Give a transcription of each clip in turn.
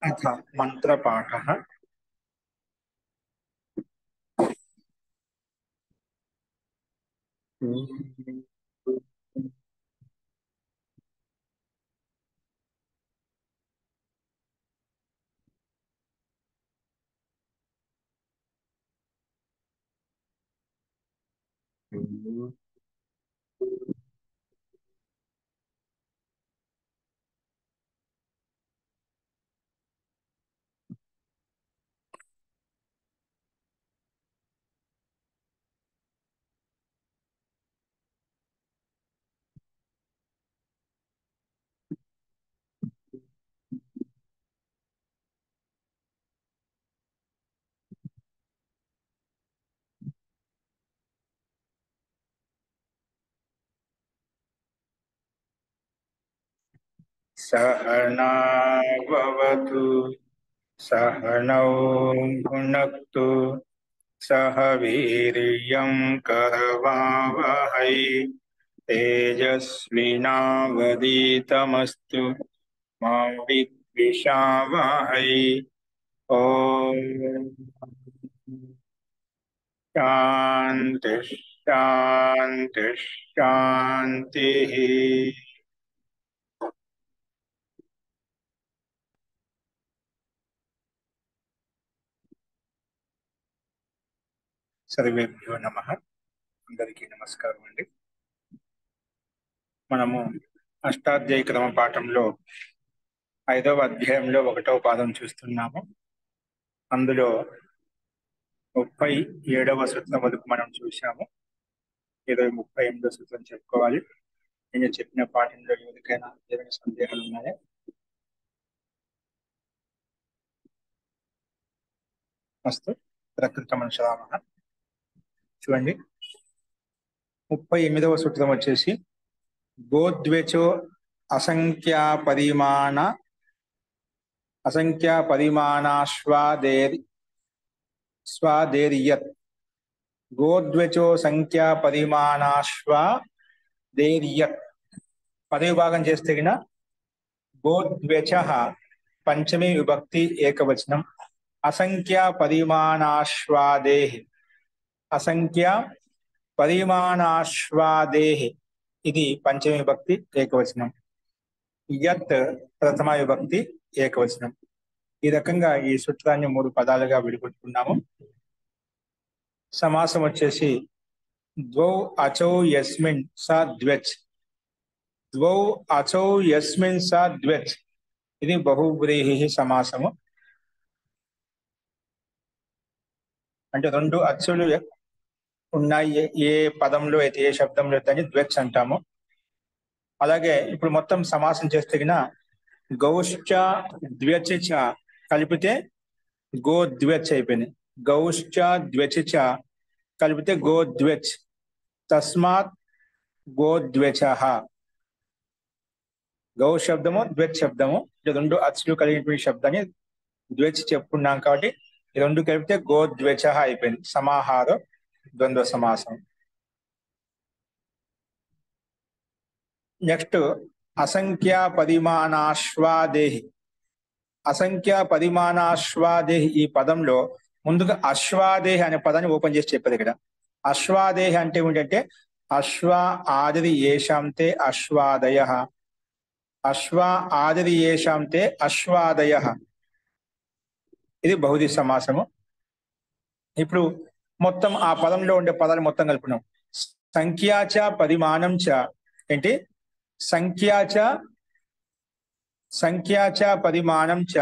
अथ मंत्रपाठः। सहनाववतु सहनौ भुनक्तु सह वीर्यं करवावहै तेजस्विनावधीतमस्तु मा विद्विषावहै। ॐ शान्ति शान्ति शान्तिः। సర్వేభ్యో నమః. అందరికీ నమస్కారం అండి. మనము అష్టాధ్యాయ క్రమ పాఠంలో 5వ అధ్యాయంలో 1వ పాదం చూస్తున్నాము. అందులో 37వ సూత్రం వరకు మనం చూసాము. 38వ సూత్రం చెప్పుకోవాలి. నేను చెప్పిన పాఠంలో ఎవరికైనా ఏదైనా సందేహాలు ఉన్నాయా? మస్తు ప్రకృతమనుషరామః. చూడండి, 38వ సూత్రం వచ్చేసి గోద్వేచో అసంఖ్యా పరిమాణాశ్వాదేర్యత్. గోద్వేచో సంఖ్యా పరిమాణాశ్వాదేర్యత్ పదవి భాగం చేస్తే గిన గోద్వేచ పంచమి విభక్తి ఏకవచనం. అసంఖ్యా పరిమాణాశ్వాదేహి ఇది పంచమి విభక్తి ఏకవచనం. యత్ ప్రథమ విభక్తి ఏకవచనం. ఈ రకంగా ఈ సూత్రాన్ని 3 పదాలుగా విడిగొట్టుకున్నాము. సమాసం వచ్చేసి ద్వౌ అచౌ యస్మిన్ స ద్వ్యచ్. ద్వౌ అచౌ యస్మిన్ స ద్వ్యచ్ ఇది బహువ్రీహి సమాసము. అంటే 2 అచ్చులు ఉన్నాయి ఏ పదంలో అయితే, ఏ శబ్దంలో అయితే అని ద్వ్యచ్ అంటాము. అలాగే ఇప్పుడు మొత్తం సమాసం చేస్తే గిన గౌశ్చ ద్వ్యచ్ చ కలిపితే గోద్వ్యచ్ అయిపోయింది. గౌశ్చ ద్వ్యచ్ చ కలిపితే గోద్వ్యచ్. తస్మాత్ గోద్వ్యచః. గౌ శబ్దము ద్వ్యచ్ శబ్దము 2 అచ్చులు కలిగినటువంటి శబ్దాన్ని ద్వ్యచ్ చెప్పుకున్నాం కాబట్టి ఈ 2 కలిపితే గోద్వ్యచః అయిపోయింది. సమాహారం ద్వంద్వ సమాసం. నెక్స్ట్ అసంఖ్యా పరిమాణాశ్వాదేహి. అసంఖ్యా పరిమాణాశ్వాదేహి ఈ పదంలో ముందుగా అశ్వాదేహి అనే పదాన్ని ఓపెన్ చేసి చెప్పేది. ఇక్కడ అశ్వాదేహి అంటే ఏమిటంటే అశ్వ ఆదిరి ఏషాంతే అశ్వాదయ. అశ్వ ఆదిరి ఏషాంతే అశ్వాదయ ఇది బహుది సమాసము. ఇప్పుడు మొత్తం ఆ పదంలో ఉండే పదాలు మొత్తం కలుపుకున్నాం. సంఖ్యాచ పరిమాణం చ ఏంటి? సంఖ్యాచ పరిమాణం చ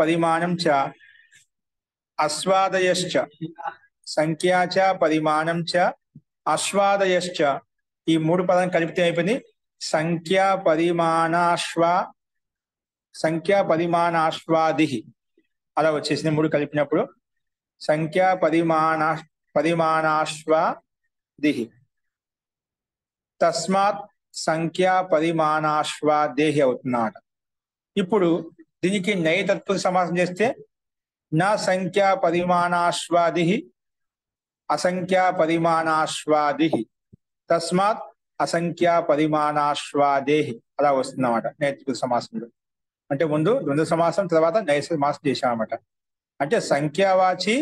పరిమాణం చ అశ్వాదయశ్చ. సంఖ్యాచ పరిమాణం చ అశ్వాదయశ్చ ఈ 3 పదాలను కలిపితే అయిపోయింది సంఖ్యా పరిమాణాశ్వాది అలా వచ్చేసింది. 3 కలిపినప్పుడు సంఖ్యా పరిమాణాశ్వాది. తస్మాత్ సంఖ్యా పరిమాణాశ్వాదేహి అవుతున్నాడు. ఇప్పుడు దీనికి నైతత్పురుష సమాసం చేస్తే నా సంఖ్యా పరిమాణాశ్వాది అసంఖ్యా పరిమాణాశ్వాది. తస్మాత్ అసంఖ్య పరిమాణాశ్వాదే అలా వస్తుందన్నమాట నైతిక సమాసంలో. అంటే ముందు ద్వంద్వ సమాసం, తర్వాత నైస సమాసం చేశామన్నమాట. అంటే సంఖ్యావాచి,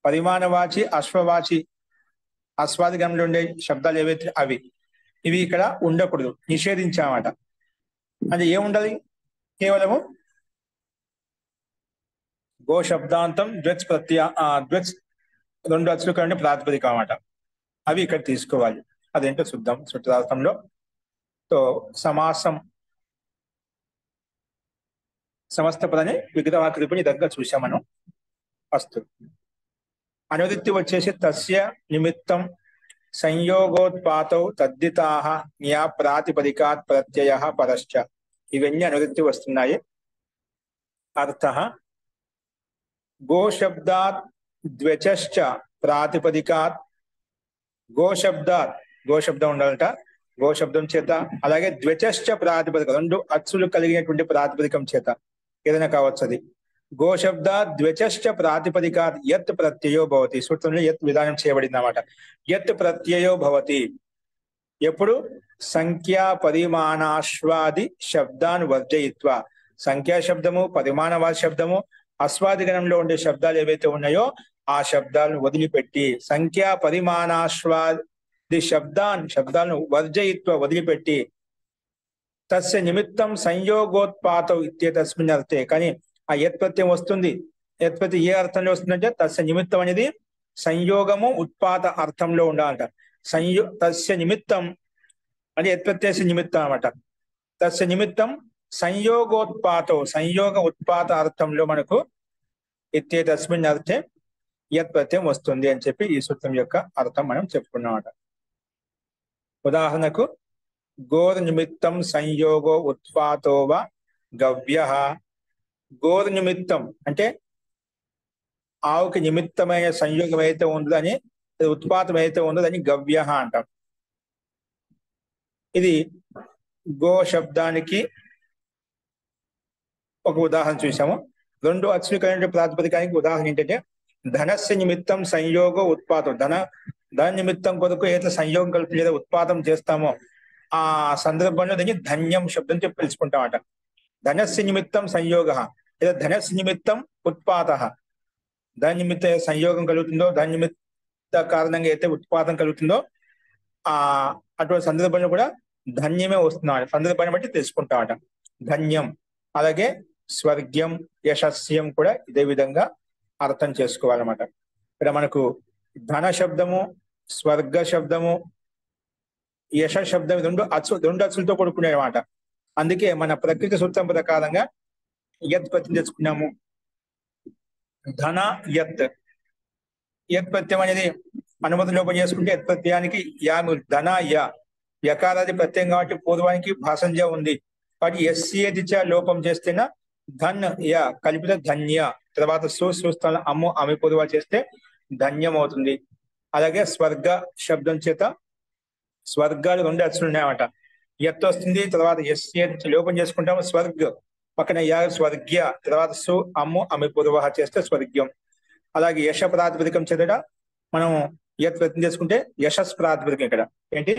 పరిమాణవాచి, అశ్వవాచి, అస్వాది గణంలో ఉండే శబ్దాలు ఏవైతే ఇవి ఇక్కడ ఉండకూడదు, నిషేధించామట. అది ఏముండదు, కేవలము గో శబ్దాంతం ద్వెచ్ ద్వెచ్ రెండు అచ్చులు కంటే ప్రాతిపదిక అన్నమాట. అవి ఇక్కడ తీసుకోవాలి. అదేంటో చూద్దాం సూత్రార్థంలో. సో సమాసం సమస్త పదని విగ్రహాకృతిని దగ్గర చూసాం మనం. ఫస్ట్ అనువృత్తి వచ్చేసి తస్య నిమిత్తం సంయోగోత్పాతౌ తద్దితాః న్యా ప్రాతిపదికాత్ ప్రత్యయః పరశ్చ. ఇవన్నీ అనువృత్తి వస్తున్నాయి. అర్థః గోశబ్దాత్ ద్వచశ్చ ప్రాతిపదికాత్. గోశబ్దం ఉండాలంట, గోశబ్దం చేత. అలాగే ద్వచశ్చ ప్రాతిపదిక, రెండు అచ్చులు కలిగినటువంటి ప్రాతిపదికం చేత ఏదైనా కావచ్చు అది. గోశబ్ద ద్వచశ్చ ప్రాతిపదికాత్ యత్ ప్రత్యయో భవతి. సూత్రంలో యత్ విధానం చేయబడింది అన్నమాట. యత్ ప్రత్యయో భవతి ఎప్పుడు సంఖ్యా పరిమాణాశ్వాది శబ్దాన్ని వర్జయిత్వ. సంఖ్యా శబ్దము, పరిమాణవాది శబ్దము, అస్వాది గణంలో ఉండే శబ్దాలు ఏవైతే ఉన్నాయో ఆ శబ్దాలను వదిలిపెట్టి, సంఖ్యా పరిమాణాశ్వాది శబ్దాలను వర్జయిత్వ వదిలిపెట్టి, తస్య నిమిత్తం సంయోగోత్పాత ఇత్యేతస్మిన్ అర్థే. కానీ ఆ యత్ ప్రత్యయం వస్తుంది. యత్ ప్రత్యయం ఏ అర్థంలో వస్తుందంటే తస్య నిమిత్తం అనేది సంయోగము ఉత్పాత అర్థంలో ఉండాలంట. తస్య నిమిత్తం అంటే యత్ ప్రత్యయ నిమిత్తం అనమాట. తస్య నిమిత్తం సంయోగ ఉత్పాత అర్థంలో మనకు ఇత్యేతస్మిన్ అర్థే యత్ ప్రత్యయం వస్తుంది అని చెప్పి ఈ సూత్రం యొక్క అర్థం మనం చెప్పుకున్నామట. ఉదాహరణకు గోర్ నిమిత్తం సంయోగో ఉత్పాతోవ గవ్య. గోర్ నిమిత్తం అంటే ఆవుకి నిమిత్తమైన సంయోగం అయితే ఉందో అని, ఉత్పాతం అయితే ఉందో అని గవ్య అంటాం. ఇది గో శబ్దానికి ఒక ఉదాహరణ చూసాము. రెండు అచ్చులు కలిగిన ప్రాతిపదికానికి ఉదాహరణ ఏంటంటే ధనస్య నిమిత్తం సంయోగో ఉత్పాతం. ధన నిమిత్తం కొరకు ఏదైతే సంయోగం కలిపి లేదా ఉత్పాదం చేస్తామో ఆ సందర్భంలో దీన్ని ధన్యం శబ్దం చెప్పి పిలుచుకుంటామట. ధనస్య నిమిత్తం సంయోగ లేదా ధనస్య నిమిత్తం ఉత్పాత. ధన నిమిత్త సంయోగం కలుగుతుందో, ధన నిమిత్త కారణంగా అయితే ఉత్పాదం కలుగుతుందో అటువంటి సందర్భంలో కూడా ధన్యమే వస్తున్నాడు. సందర్భాన్ని బట్టి తెలుసుకుంటామట ధన్యం. అలాగే స్వర్గ్యం, యశస్యం కూడా ఇదే విధంగా అర్థం చేసుకోవాలన్నమాట. ఇక్కడ మనకు ధన శబ్దము, స్వర్గ శబ్దము, యశ శబ్దం రెండు అచ్చులతో కూడుకునే మాట. అందుకే మన ప్రకృతి సూత్రం ప్రకారంగా యత్ ప్రత్యయం తెచ్చుకున్నాము. ధన యత్. యత్ ప్రత్యయం అనేది అనుమతి లోపం చేసుకుంటే యత్ ప్రత్యయానికి యాము ధన యకారాది ప్రత్యయం కాబట్టి పూర్వానికి భాషంజ ఉంది కాబట్టి ఎస్సీచ లోపం చేస్తేనా ధన్ కలిపితే ధన్య. తర్వాత సుస్థానం అమ్ము అమి పూర్వ చేస్తే ధన్యం అవుతుంది. అలాగే స్వర్గ శబ్దం చేత స్వర్గాలు రెండు అచ్చులు ఉన్నాయన్నమాట. యత్ వస్తుంది, తర్వాత ఎస్సీ లోపం చేసుకుంటాము. స్వర్గ్ పక్కన స్వర్గ్య, తర్వాత అమ్ము అమి పూర్వ చేస్తే స్వర్గ్యం. అలాగే యశ ప్రాతిపదికం చేత మనం యత్ ప్రయత్నం చేసుకుంటే యశస్ ప్రాతిపదికం. ఇక్కడ ఏంటి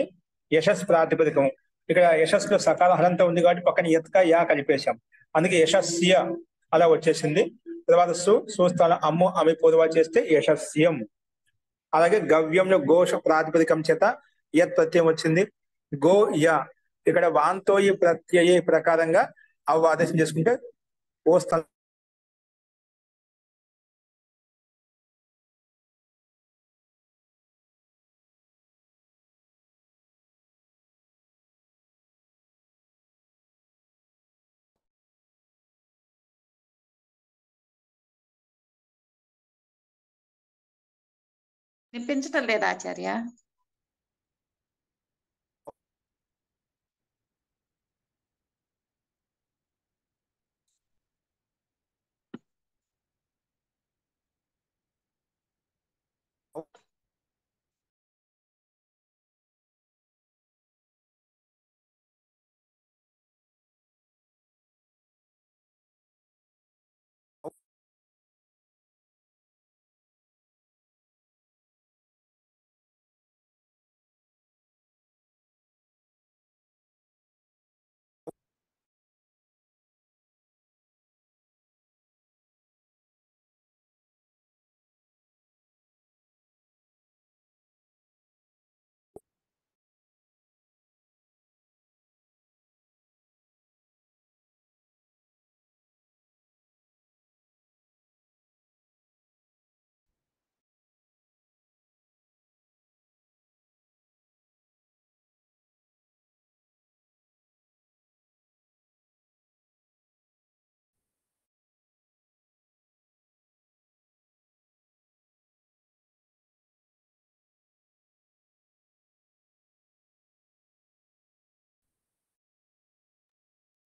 యశస్ ప్రాతిపదికం. ఇక్కడ యశస్సులో సకాల హలంతా ఉంది కాబట్టి పక్కన యత్క యా కలిపేశాం, అందుకే యశస్య అలా వచ్చేసింది. తర్వాత సుస్థానం అమ్ము అమి పూర్వ చేస్తే యశస్యం. అలాగే గవ్యంలో గోష ప్రాతిపదికం చేత యత్ ప్రత్యయం వచ్చింది. గో ఇక్కడ వాంతో ఈ ప్రత్యయ ప్రకారంగా అవి ఆదేశం చేసుకుంటే ఓ స్థలం వినిపించటం లేదా ఆచార్య?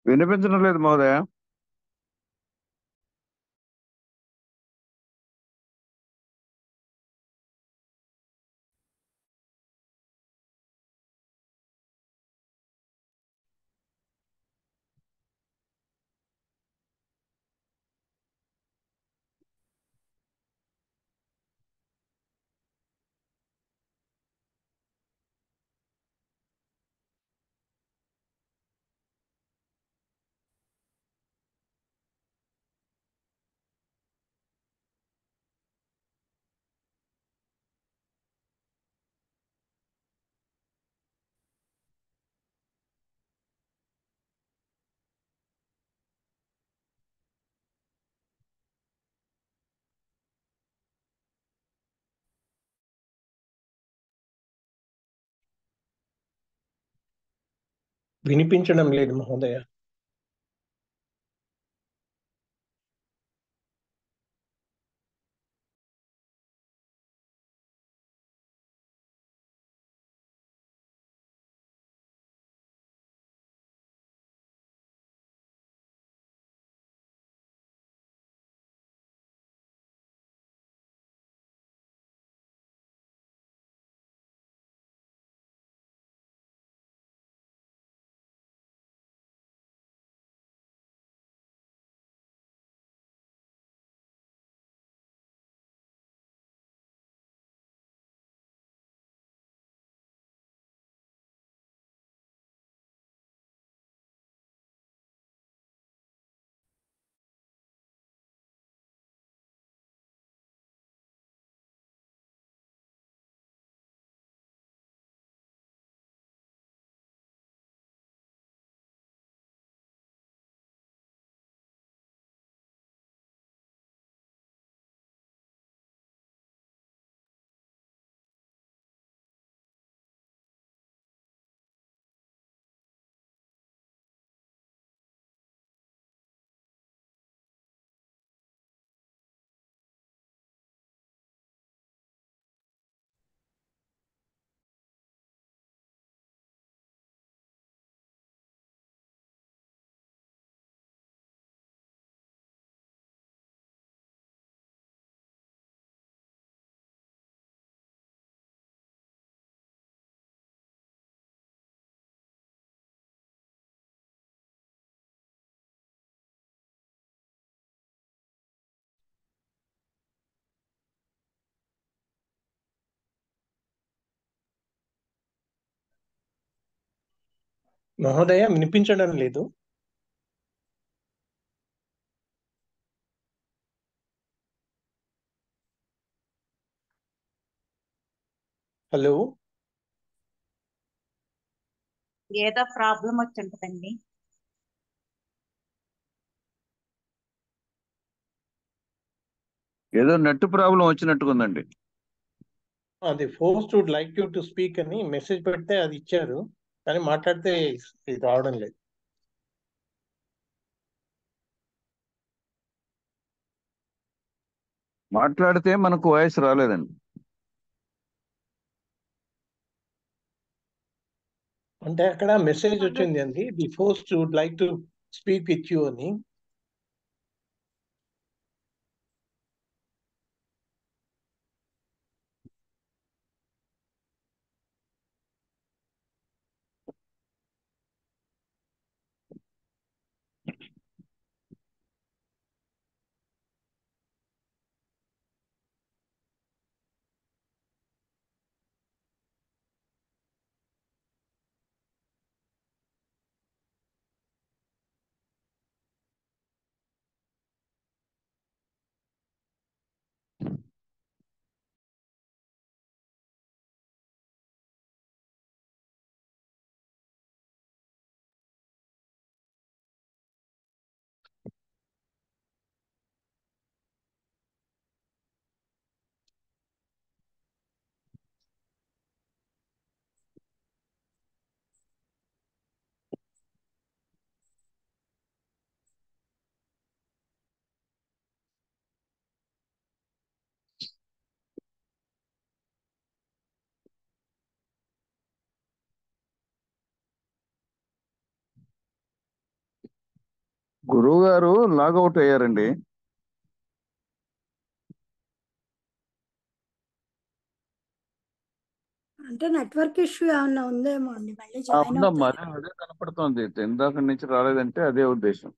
వినిపించడం లేదు మహోదయ. వినిపించడం లేదు మహోదయ. మహోదయ వినిపించడం లేదు. హలో, ఏదో ప్రాబ్లం వచ్చి ఉంటుందండి. ఏదో నెట్ ప్రాబ్లం వచ్చినట్టుకుందండి. అది force would like you to speak అని మెసేజ్ పెడితే అది ఇచ్చారు, కానీ మాట్లాడితే ఇది రావడం లేదు. మాట్లాడితే మనకు వాయిస్ రాలేదండి. అంటే అక్కడ మెసేజ్ వచ్చింది అండి, the force would like to speak with you అని. గురువు గారు లాగౌట్ అయ్యారండి. అంటే నెట్వర్క్ ఇష్యూ ఏమన్నా ఉందేమో అండి, మళ్ళీ జాయిన్ ఉందమ్మా, అవుతారు. అదే కనపడుతోంది. ఇందాక నుంచి రాలేదంటే అదే ఉద్దేశం.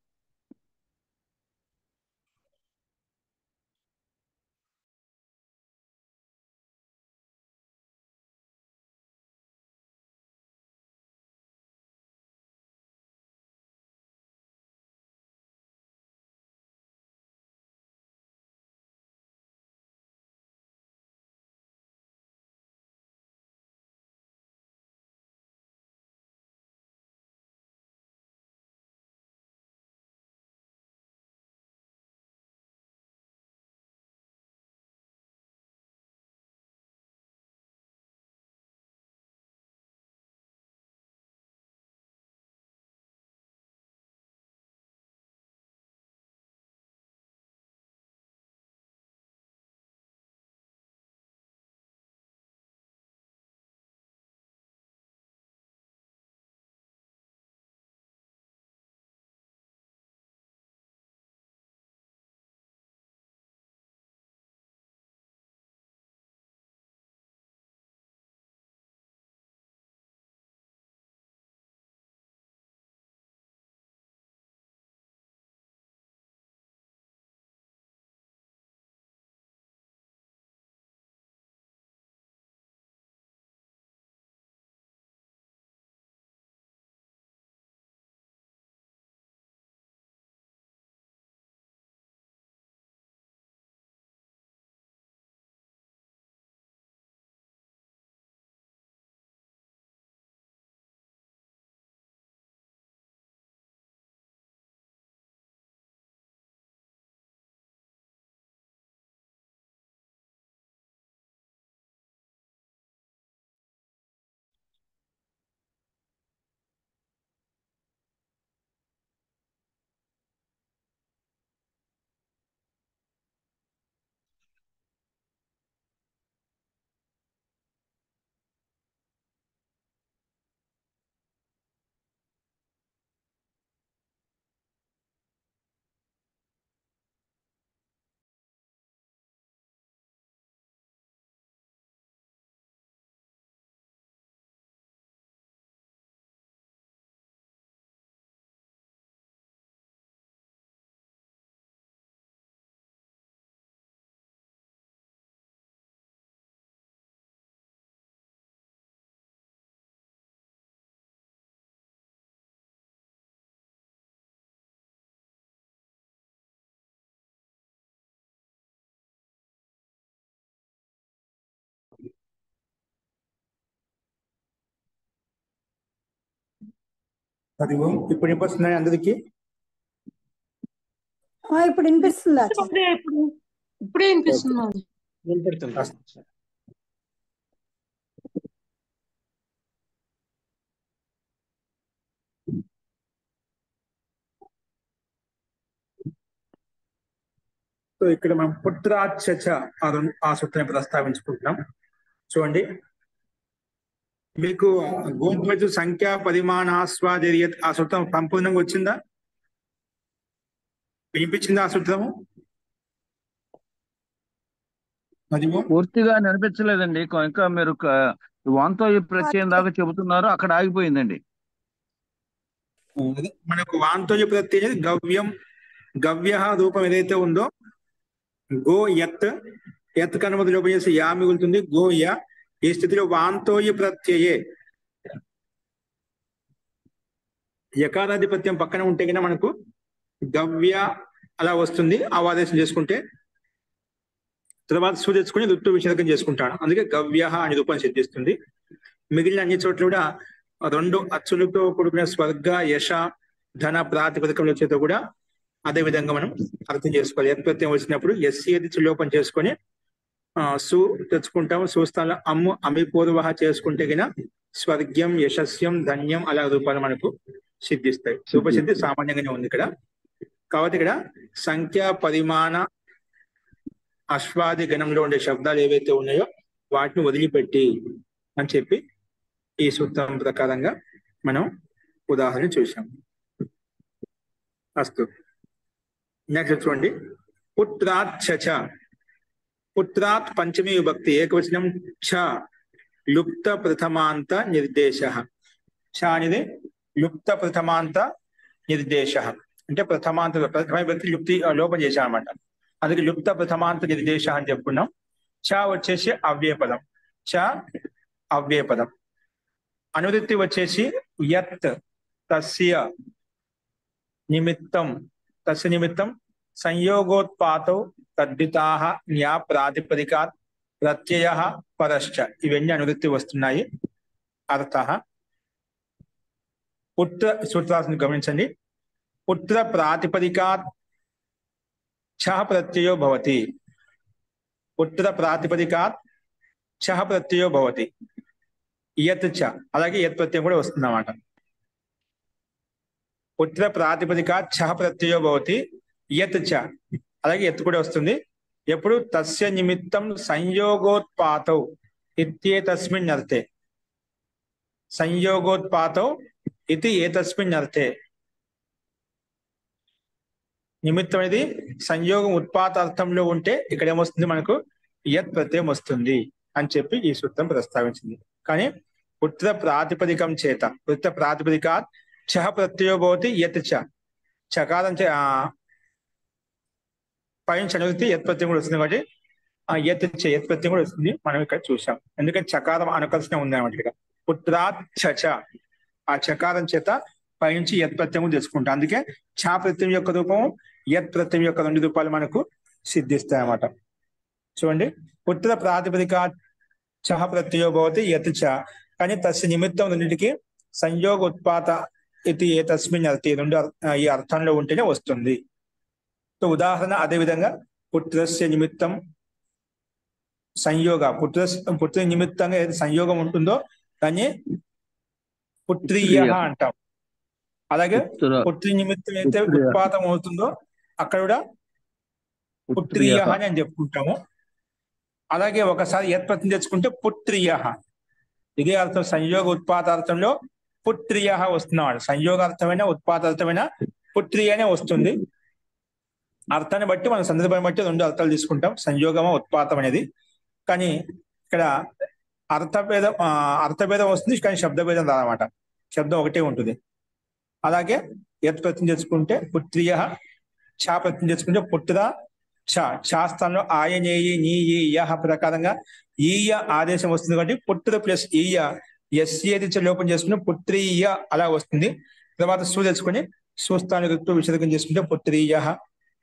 హరి ఓం. ఇప్పుడు వినిపిస్తున్నాయి అందరికి? ఇప్పుడు వినిపిస్తుంది ఆచార్య. ఇప్పుడే వినిపిస్తుంది. వినపడుతుంది. సో ఇక్కడ మనం పుత్రాచ ఆ సూత్రాన్ని ప్రస్తావించుకుంటున్నాం. చూడండి, మీకు గోధ్వజు సంఖ్యా పరిమాణాస్వాదిరియత్ ఆ సూత్రం సంపూర్ణంగా వచ్చిందా? వినిపించిందా ఆ సూత్రము? పూర్తిగా అనిపించలేదండి. ఇంకా మీరు వాంతో ఈ ప్రత్యయం దాకా చెబుతున్నారు, అక్కడ ఆగిపోయిందండి. మనకు వాంతోజ ప్రత్యయం గవ్యం, గవ్య రూపం ఏదైతే ఉందో గో యత్, యత్ కనుమతి లోపం చేసి యా మిగులుతుంది, గో య. ఈ స్థితిలో వాంతోయ ప్రత్యయే యకారాధిపత్యం పక్కన ఉంటే కన్నా మనకు గవ్య అలా వస్తుంది. ఆవాదేశం చేసుకుంటే తర్వాత సు తెచ్చుకుని ఋతు విచ్ఛేదకం చేసుకుంటాడు. అందుకే గవ్య అని రూపం సిద్ధిస్తుంది. మిగిలిన అన్ని చోట్ల కూడా రెండు అచ్చులతో కూడుకున్న స్వర్గ, యశ, ధన ప్రాతిపదికల చేత కూడా అదే విధంగా మనం అర్థం చేసుకోవాలి. యత్ప్రత్యయం వచ్చినప్పుడు ఎస్సీ లోపం చేసుకొని సు తెచ్చుకుంటాము. సుస్థానం అమ్ము అమిపూర్వ చేసుకుంటే గిన స్వర్గ్యం, యశస్యం, ధన్యం అలా రూపాలు మనకు సిద్ధిస్తాయి. రూపసిద్ధి సామాన్యంగానే ఉంది ఇక్కడ. కాబట్టి ఇక్కడ సంఖ్యా పరిమాణ అశ్వాది గణంలో ఉండే శబ్దాలు ఏవైతే ఉన్నాయో వాటిని వదిలిపెట్టి అని చెప్పి ఈ సూత్రం ప్రకారంగా మనం ఉదాహరణ చూసాం. అస్తు. నెక్స్ట్ చూడండి, పుత్రాత్ చ. పుత్రాత్ పంచమీ విభక్తి ఏకవచనం ఛ లుప్త ప్రథమాంత నిర్దేశ. ఛ అనేది లుప్త ప్రథమాంత నిర్దేశ అంటే ప్రథమ విభక్తి లుప్తి లోపం చేశాం అనమాట. అందుకే లుప్త ప్రథమాంత నిర్దేశ అని చెప్పుకున్నాం. ఛ వచ్చేసి అవ్యయపదం. ఛ అవ్యయపదం. అనువృత్తి వచ్చేసి యత్ తస్య నిమిత్తం. తస్య నిమిత్తం సంయోగోత్పాతౌ తద్ధితాః న్యా ప్రాతిపదికాత్ ప్రత్యయః పరశ్చ. ఇవన్నీ అనువృత్తి వస్తున్నాయి. అర్థః పుత్ర సూత్రాన్ని గమనించండి. పుత్ర ప్రాతిపదికాత్ ఛ ప్రత్యయో భవతి. పుత్ర ప్రాతిపదికాత్ ఛ ప్రత్యయో భవతి. యత్ చ, అలాగే యత్ ప్రత్యయం కూడా వస్తుంది అన్నమాట. పుత్ర ప్రాతిపదికాత్ ఛ ప్రత్యయో భవతి యత్ చ, అలాగే యత్ కూడా వస్తుంది. ఎప్పుడు తస్య నిమిత్తం సంయోగోత్పాతౌ ఇత్యేతస్మిన్ అర్థే. సంయోగోత్పాతౌ ఇది ఏతస్మిన్ అర్థే. నిమిత్తం అనేది సంయోగం ఉత్పాత అర్థంలో ఉంటే ఇక్కడ ఏమొస్తుంది, మనకు యత్ ప్రత్యయం వస్తుంది అని చెప్పి ఈ సూత్రం ప్రస్తావించింది. కానీ పుత్ర ప్రాతిపదికం చేత, పుత్ర ప్రాతిపదికాత్ ఛ ప్రత్యయో భవతి యత్ చ. చకారం పైన అనువృత్తి యత్ ప్రత్యయం కూడా వస్తుంది కాబట్టి యత్ ప్రత్యయం కూడా వస్తుంది. మనం ఇక్కడ చూసాం. ఎందుకంటే చకారం అనుకర్షణ ఉంది అన్నమాట. ఇక్కడ పుత్రాత్ చ, ఆ చకారం చేత పైనుంచి యత్ ప్రత్యయం తెలుసుకుంటాం. అందుకే ఛ ప్రత్యయం యొక్క రూపము యత్ ప్రత్యయం యొక్క 2 రూపాలు మనకు సిద్ధిస్తాయి అన్నమాట. చూడండి, పుత్ర ప్రాతిపదికాత్ ఛ ప్రత్యయో భవతి యత్ చ, కానీ తస్య నిమిత్తం రెండింటికి సంయోగ ఉత్పాత ఇది ఏతస్మిన్ అర్థే, ఈ అర్థంలో ఉంటేనే వస్తుంది. సో ఉదాహరణ అదే విధంగా పుత్రస్య నిమిత్తం సంయోగ, పుత్ర నిమిత్తంగా ఏదైతే సంయోగం ఉంటుందో దాన్ని పుత్రీయ అంటాం. అలాగే పుత్రి నిమిత్తం అయితే ఉత్పాతం అవుతుందో అక్కడ కూడా పుత్రీయ అని చెప్పుకుంటాము. అలాగే ఒకసారి యత్ ప్రత్యయం తెచ్చుకుంటే పుత్రీయ, ఇదే అర్థం. సంయోగ ఉత్పాతార్థంలో పుత్రీయ వస్తున్నాడు. సంయోగార్థమైన ఉత్పాతార్థమైన పుత్రీయనే వస్తుంది. అర్థాన్ని బట్టి మన సందర్భాన్ని బట్టి 2 అర్థాలు తీసుకుంటాం, సంయోగమ ఉత్పాతం అనేది. కానీ ఇక్కడ అర్థభేదం వస్తుంది, కానీ శబ్దభేదం రాదన్నమాట. శబ్దం ఒకటే ఉంటుంది. అలాగే యత్ ప్రత్యయం తెచ్చుకుంటే పుత్రీయ, ఛ ప్రత్యయం తెచ్చుకుంటే పుత్ర ఛ స్థానంలో ఆయనేయి నీ యహ ప్రకారంగా ఈయ ఆదేశం వస్తుంది కాబట్టి పుత్ర ప్లస్ ఈయ ఎస్ఏది లోపం చేసుకుని పుత్రీయ అలా వస్తుంది. తర్వాత సు తెచ్చుకొని సుస్థాని ఋతు విసర్గం చేసుకుంటే పుత్రీయ.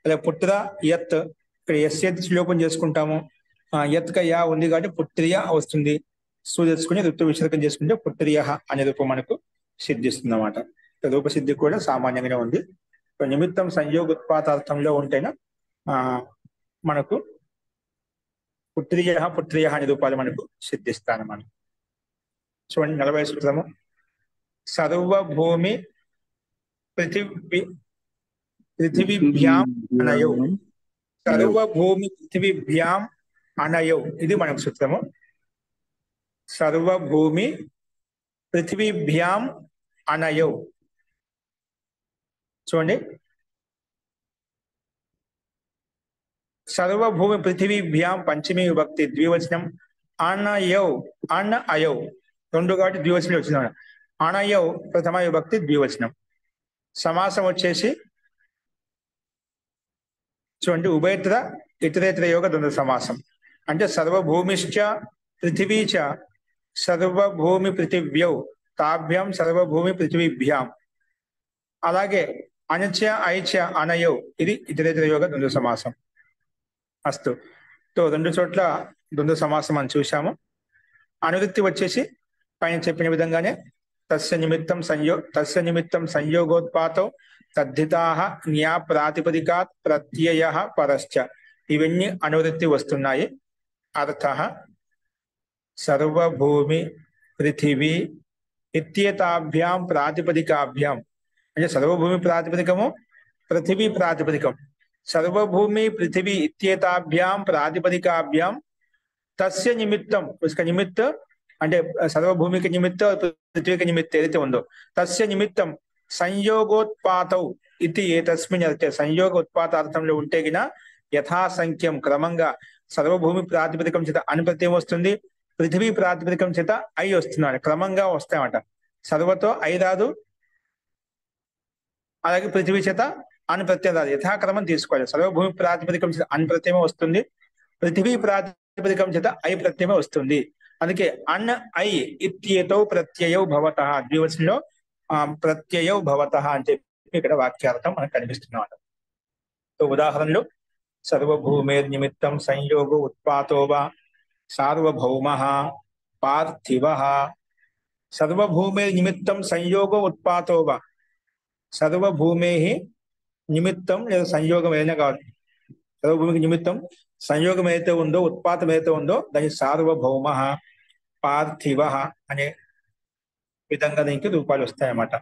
అలా పుత్ర యత్, ఇక్కడ ఎస్ఏది లోపం చేసుకుంటాము. యత్ క యా ఉంది కాబట్టి పుత్రీయ వస్తుంది. సు తెచ్చుకుని ఋతు విసర్గం చేసుకుంటే పుత్రీయ అనే రూపం మనకు సిద్ధిస్తుంది అన్నమాట. రూపసిద్ధి కూడా సామాన్యంగానే ఉంది. నిమిత్తం సంయోగ ఉత్పాతార్థంలో ఉంటేనే మనకు పుత్రీయ అనే రూపాలు మనకు సిద్ధిస్తానమాట. చూడండి 40 సూత్రము. సర్వభూమి పృథివీభ్యాం అనయౌ. సర్వభూమి పృథివీభ్యాం అనయౌ, ఇది మనకు సూత్రము. సర్వభూమి పృథివీభ్యాం అనయౌ. చూడండి, సర్వభూమి పృథివీభ్యాం పంచమీ విభక్తి ద్వివచనం అనయౌ. అన అయౌ 2 కాబట్టి ద్వివచనం వచ్చింది. అనయౌ ప్రథమ విభక్తి ద్వివచనం. సమాసం వచ్చేసి చూడండి, ఉభయత్ర ఇతరేతర యోగ ద్వంద్వ సమాసం. అంటే సర్వభూమిశ్చ పృథివీ చ సర్వభూమి పృథివ్యౌ తాభ్యాం సర్వభూమి పృథివీభ్యాం. అలాగే అనచ ఐచ అనయౌ, ఇది ఇతరేతర యోగ ద్వంద్వ సమాసం. అస్తు. 2 చోట్ల ద్వంద్వ సమాసం అని చూశాము. అనువృత్తి వచ్చేసి పైన చెప్పిన విధంగానే తస్య నిమిత్తం సంయోగోత్పాతౌ తద్ధితాః న్యా ప్రాతిపదికాత్ ప్రత్యయః పరశ్చ. ఇవన్నీ అనువృత్తి వస్తున్నాయి. అర్థః సర్వభూమి పృథివీ ఇత్యేతాభ్యాం ప్రాతిపదికాభ్యాం, అంటే సర్వభూమి ప్రాతిపదికము పృథివీ ప్రాతిపదికం. సర్వభూమి పృథివీ ఇత్యేతాభ్యాం ప్రాతిపదికాభ్యాం తస్య నిమిత్తం, उसका నిమిత్త అంటే సర్వభూమికి నిమిత్త పృథ్వీకి నిమిత్త ఏదైతే ఉందో తస్య నిమిత్తం సంయోగోత్పాతౌ ఇది ఏతస్మిన్ అర్థే సంయోగ ఉత్పాతార్థంలో ఉంటే గిన యథాసంఖ్యం క్రమంగా సర్వభూమి ప్రాతిపదికం చేత అని ప్రత్యయం వస్తుంది, పృథివీ ప్రాతిపదికం చేత ఐ వస్తున్నాడు, క్రమంగా వస్తాయన్నమాట. సర్వతో ఐ రాదు, అలాగే పృథివీ చేత అని ప్రత్యయం రాదు, యథాక్రమం తీసుకోవాలి. సర్వభూమి ప్రాతిపదికం చేత అని ప్రత్యయమే వస్తుంది, పృథివీ ప్రాతిపదికం చేత ఐ ప్రత్యయమే వస్తుంది. అందుకే అన్ ఐ ఇత్యేతౌ ప్రత్యయౌ భవతః, ద్వివచనంలో ప్రత్యయౌ భవతః అని చెప్పి ఇక్కడ వాక్యార్థం మనకు కనిపిస్తున్నమాట. సో ఉదాహరణలు సర్వభూమేర్ నిమిత్తం సంయోగో ఉత్పాతో వా సార్వభౌమః పార్థివః. సర్వభూమేర్ నిమిత్తం సంయోగో ఉత్పాతో వా, సర్వభూమే నిమిత్తం లేదా సంయోగం ఏదైనా కావాలి, సర్వభూమికి నిమిత్తం సంయోగం ఏదైతే ఉందో ఉత్పాతం ఏదైతే ఉందో దాని సార్వభౌమః పార్థివః అనే విధంగా దీనికి రూపాలు వస్తాయన్నమాట.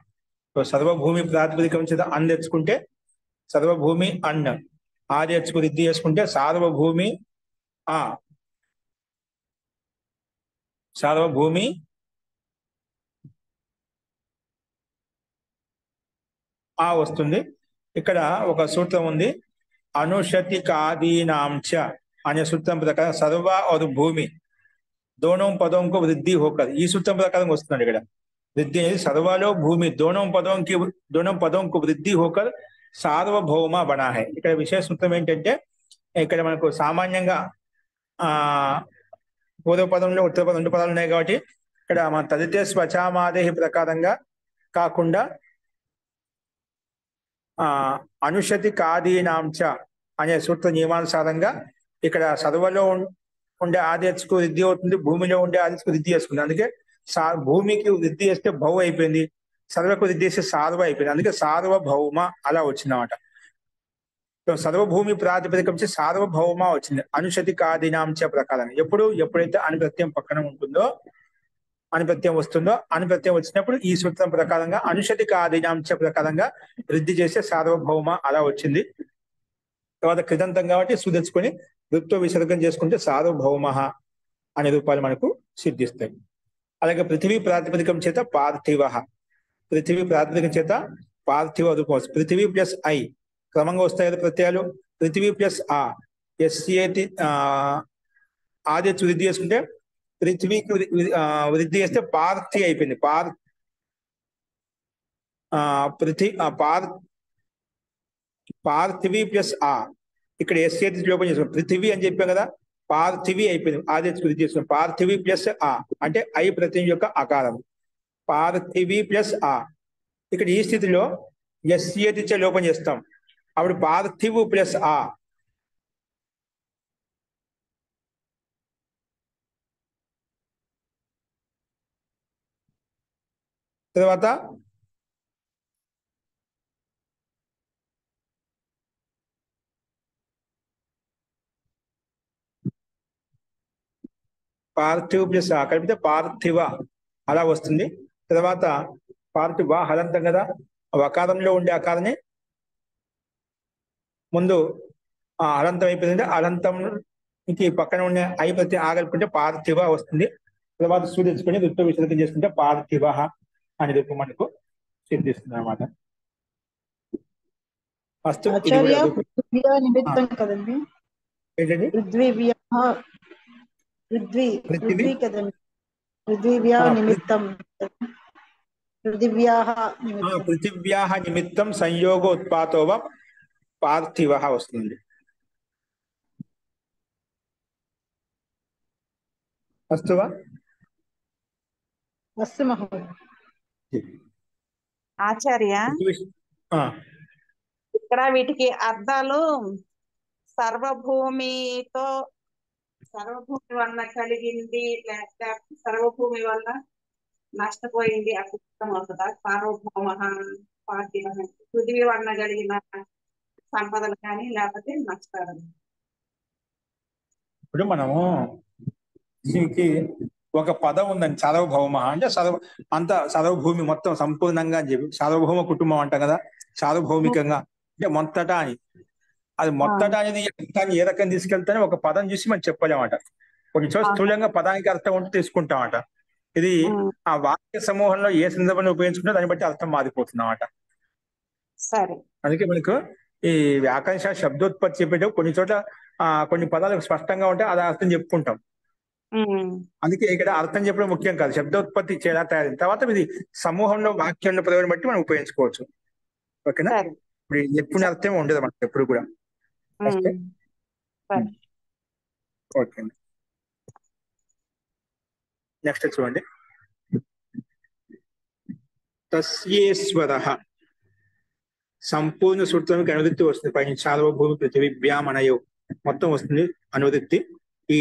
సో సర్వభూమి ప్రాతిపదికం చేత అన్ తెచ్చుకుంటే సర్వభూమి అన్, ఆ తెచ్చుకు రిద్ది చేసుకుంటే సార్వభూమి ఆ, సార్వభూమి ఆ వస్తుంది. ఇక్కడ ఒక సూత్రం ఉంది, అనుషతి కాదీనాంచ అనే సూత్రం ప్రకారం సర్వ और భూమి दोनों पदों को वृद्धि होकर, ఈ సూత్రం ప్రకారం వస్తున్నాడు ఇక్కడ. వృద్ధి అనేది సర్వలో భూమి दोनों पदों को वृद्धि होकर సార్వభౌమ బనా హై. ఇక్కడ విశేష సూత్రం ఏంటంటే ఇక్కడ మనకు సామాన్యంగా పూర్వ పదంలో ఉత్తర పదం 2 పదాలు ఉన్నాయి కాబట్టి ఇక్కడ మన తదితే స్వచామాదేహి ప్రకారంగా కాకుండా అనుషతి కాదీనాంచ అనే సూత్ర నియమానుసారంగా ఇక్కడ సర్వలో ఉండే ఆదేశకు వృద్ధి అవుతుంది, భూమిలో ఉండే ఆదేశకు వృద్ధి చేసుకుంది. అందుకే భూమికి వృద్ధి చేస్తే భౌ అయిపోయింది, సర్వకు వృద్ధి చేస్తే సార్వ అయిపోయింది, అందుకే సార్వభౌమ అలా వచ్చిందన్నమాట. సో సర్వభూమి ప్రాతిపదికం నుంచి సార్వభౌమ వచ్చింది అనుషతి కాదీనాంచ ప్రకారం. ఎప్పుడైతే అనిప్రత్యయం పక్కన ఉంటుందో అనిప్రత్యయం వస్తుందో, అనిప్రత్యయం వచ్చినప్పుడు ఈ సూత్రం ప్రకారంగా అనుషతి కాదీనాంచ ప్రకారంగా వృద్ధి చేస్తే సార్వభౌమ అలా వచ్చింది. తర్వాత కృతంతం కాబట్టి సుదెచ్చుకొని వృత్తో విసర్గం చేసుకుంటే సార్వభౌమ అనే రూపాలు మనకు సిద్ధిస్తాయి. అలాగే పృథివీ ప్రాతిపదికం చేత పార్థివ, పృథివీ ప్రాతిపదికం చేత పార్థివ రూపం, పృథివీ ప్లస్ ఐ క్రమంగా వస్తాయి కదా ప్రత్యయాలు. పృథివీ ప్లస్ ఆ ఎస్ఏటి ఆది వృద్ధి చేసుకుంటే పృథివీకి వృద్ధి చేస్తే పార్థి అయిపోయింది, పార్థివీ ప్లస్ ఆ, ఇక్కడ ఎస్ఏటి లోపం చేసుకున్నాం, పృథివీ అని చెప్పాం కదా, పార్థివీ అయిపోయింది, ఆది వృద్ధి చేసుకున్నాం. పార్థివీ ప్లస్ ఆ అంటే ఐ ప్రత్యయం యొక్క ఆకారం, పార్థివీ ప్లస్ ఆ. ఇక్కడ ఈ స్థితిలో ఎస్ఏటి లోపం చేస్తాం, అప్పుడు పార్థివు ప్లస్ ఆ. తర్వాత పార్థివ ప్లస్ ఆ కలిపితే పార్థివ అలా వస్తుంది. తర్వాత పార్థివ హలంతం కదా, వకారంలో ఉండే ఆకారాన్ని ముందు హలంతం అయిపోయింది, హలంతంకి పక్కన ఉండే ఐ ప్రతి ఆగలుపుకుంటే పార్థివ వస్తుంది. తర్వాత సూర్యుని వృత్త విసర్గం చేసుకుంటే పార్థివ అనే రూపం మనకు సిద్ధిస్తుంది అన్నమాట. ఫస్ట్ నిమిత్తం కదండి, ఏంటండి పృథ్వీ కదండి, పృథివ్యా నిమిత్తం, పృథివ్యా నిమిత్తం సంయోగ ఉత్పాతో పార్థివ వస్తుంది. అస్తువా అస్తు మహోదయ. ఆచార్య ఇక్కడ వీటికి అర్థాలు సర్వభూమితో, సర్వభూమి వల్ల కలిగింది లేకపోతే సర్వభూమి వల్ల నష్టపోయింది అర్థం అవుతుందా? సార్వభౌమ పార్థివ పృథివీ వల్ల కలిగిన సంపదలు కానీ లేకపోతే నష్టాలు. ఇప్పుడు మనము దీనికి ఒక పదం ఉందండి, సార్వభౌమ అంటే అంత సర్వభూమి మొత్తం సంపూర్ణంగా అని చెప్పి సార్వభౌమ కుటుంబం అంటాం కదా, సార్వభౌమికంగా అంటే మొత్తట అని. అది మొత్తట అనేది అర్థాన్ని ఏ రకంగా తీసుకెళ్తానే ఒక పదం చూసి మనం చెప్పలేమట. కొన్ని చోట్ల స్థూలంగా పదానికి అర్థం ఉంటే తీసుకుంటామట. ఇది ఆ వాక్య సమూహంలో ఏ సందర్భంలో ఉపయోగించుకుంటే దాన్ని బట్టి అర్థం మారిపోతుందన్నమాట. సరే. అందుకే మనకు ఈ వ్యాకరణ శాస్త్ర శబ్దోత్పత్తి చెప్పేటప్పుడు కొన్ని చోట్ల కొన్ని పదాలు స్పష్టంగా ఉంటే అది అర్థం చెప్పుకుంటాం. అందుకే ఇక్కడ అర్థం చెప్పడం ముఖ్యం కాదు, శబ్దోత్పత్తి చేయడం తయారైంది తర్వాత ఇది సమూహంలో వాక్యంలో పదవిని బట్టి మనం ఉపయోగించుకోవచ్చు. ఓకేనా? సరే. ఇప్పుడు ఎప్పుడు అర్థం ఉండదు మనకి ఎప్పుడు కూడా. సరే. ఓకే, నెక్స్ట్ చూడండి. తస్యేశ్వరః సంపూర్ణ సూత్రానికి అనువృత్తి వస్తుంది. పైన సార్వభౌమ పృథివ్యామనయో మొత్తం వస్తుంది అనువృత్తి ఈ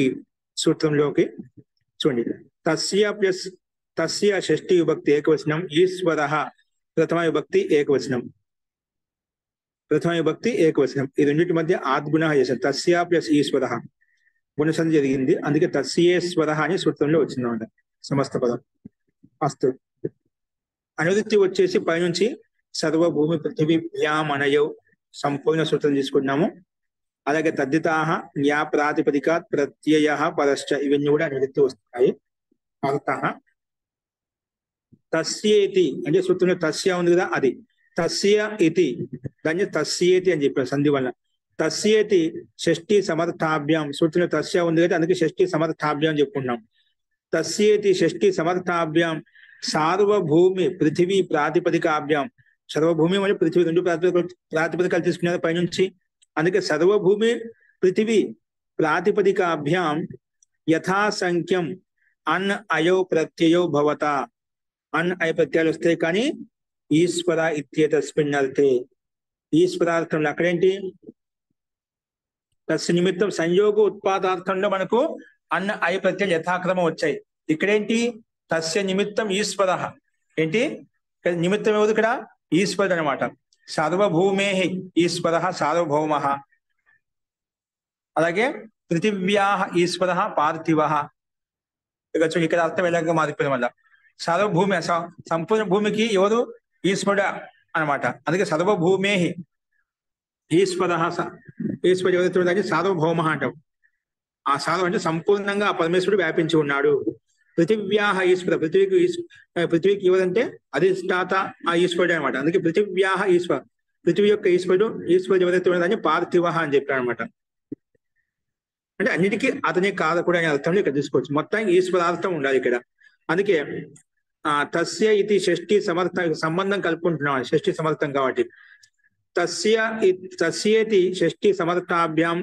సూత్రంలోకి. చూడండి, తస్య ప్లస్ తస్య షష్ఠి విభక్తి ఏకవచనం, ఈశ్వరః ప్రథమ విభక్తి ఏకవచనం, ప్రథమ విభక్తి ఏకవచనం. ఈ రెండింటి మధ్య ఆద్గుణ చేశారు. తస్య ప్లస్ ఈశ్వరః గుణసంధి జరిగింది, అందుకే తస్యేశ్వరః అని సూత్రంలో వచ్చిందన్నమాట సమస్త పదం. అస్తు అనువృత్తి వచ్చేసి పైనుంచి సర్వభూమి పృథివ్యామనయౌ సంపూర్ణ సూత్రం తీసుకున్నాము. అలాగే తద్దితాః జ్ఞా ప్రాతిపదికాత్ ప్రత్యయః పరశ్చ ఇవన్నీ కూడా అనువృత్తి వస్తున్నాయి. అర్థః తస్యేతి అంటే సూత్రంలో తస్య ఉంది కదా, అది తస్య ఇతి, దాన్ని తస్యేతి అని చెప్పారు సంధి వల్ల. తస్యేతి షష్ఠి సమర్థాభ్యాం, సూత్రంలో తస్య ఉంది కదా అందుకే షష్ఠి సమర్థాభ్యాం చెప్పుకున్నాం. తస్యేతి షష్ఠి సమర్థాభ్యాం సార్వభూమి పృథివీ ప్రాతిపదికాభ్యాం, సర్వభూమి మరియు పృథివీ రెండు ప్రాతిపదికలు తీసుకున్నారు పైనుంచి, అందుకే సర్వభూమి పృథివీ ప్రాతిపదికాభ్యాం యథాసంఖ్యం అన్ అయో ప్రత్యయో భవత, అన్ అయ ప్రత్యయాలు వస్తాయి కానీ ఈశ్వర ఇత్యేతస్మిన్ అర్థే, ఈశ్వరార్థంలో అక్కడేంటి తస్య నిమిత్తం సంయోగ ఉత్పాదార్థంలో మనకు అన్న అయ ప్రత్యయాలు యథాక్రమం వచ్చాయి. ఇక్కడేంటి తస్య నిమిత్తం ఈశ్వర, ఏంటి నిమిత్తం ఏది ఇక్కడ ఈశ్వరుడు అనమాట. సర్వభూమే ఈశ్వర సార్వభౌమ, అలాగే పృథివ్యా ఈశ్వర పార్థివ. ఇక్కడ అర్థం ఎలాగ మారిపోయింది వల్ల సర్వభూమి సంపూర్ణ భూమికి ఎవరు ఈశ్వరుడు అనమాట. అందుకే సర్వభూమే ఈశ్వర, ఈశ్వరుడు ఎవరైతే సార్వభౌమ అంటాం. ఆ సార్వ అంటే సంపూర్ణంగా ఆ పరమేశ్వరుడు వ్యాపించి ఉన్నాడు. పృథివ్యా ఈశ్వర, పృథివీకి ఎవరంటే అధిష్టాత ఆ ఈశ్వరుడు అనమాట. అందుకే పృథివ్యా ఈశ్వర, పృథివీ యొక్క ఈశ్వరుడు ఎవరైతే ఉన్నదాన్ని పార్థివ అని చెప్పాడు అనమాట. అంటే అన్నిటికీ అతనే కాదకుడు అనే అర్థంలో ఇక్కడ తీసుకోవచ్చు. మొత్తం ఈశ్వరార్థం ఉండాలి ఇక్కడ. అందుకే తస్య ఇది షష్ఠి సమర్థ సంబంధం కలుపుకుంటున్నాం, షష్ఠి సమర్థం కాబట్టి. తస్యేతి షష్ఠి సమర్థాభ్యాం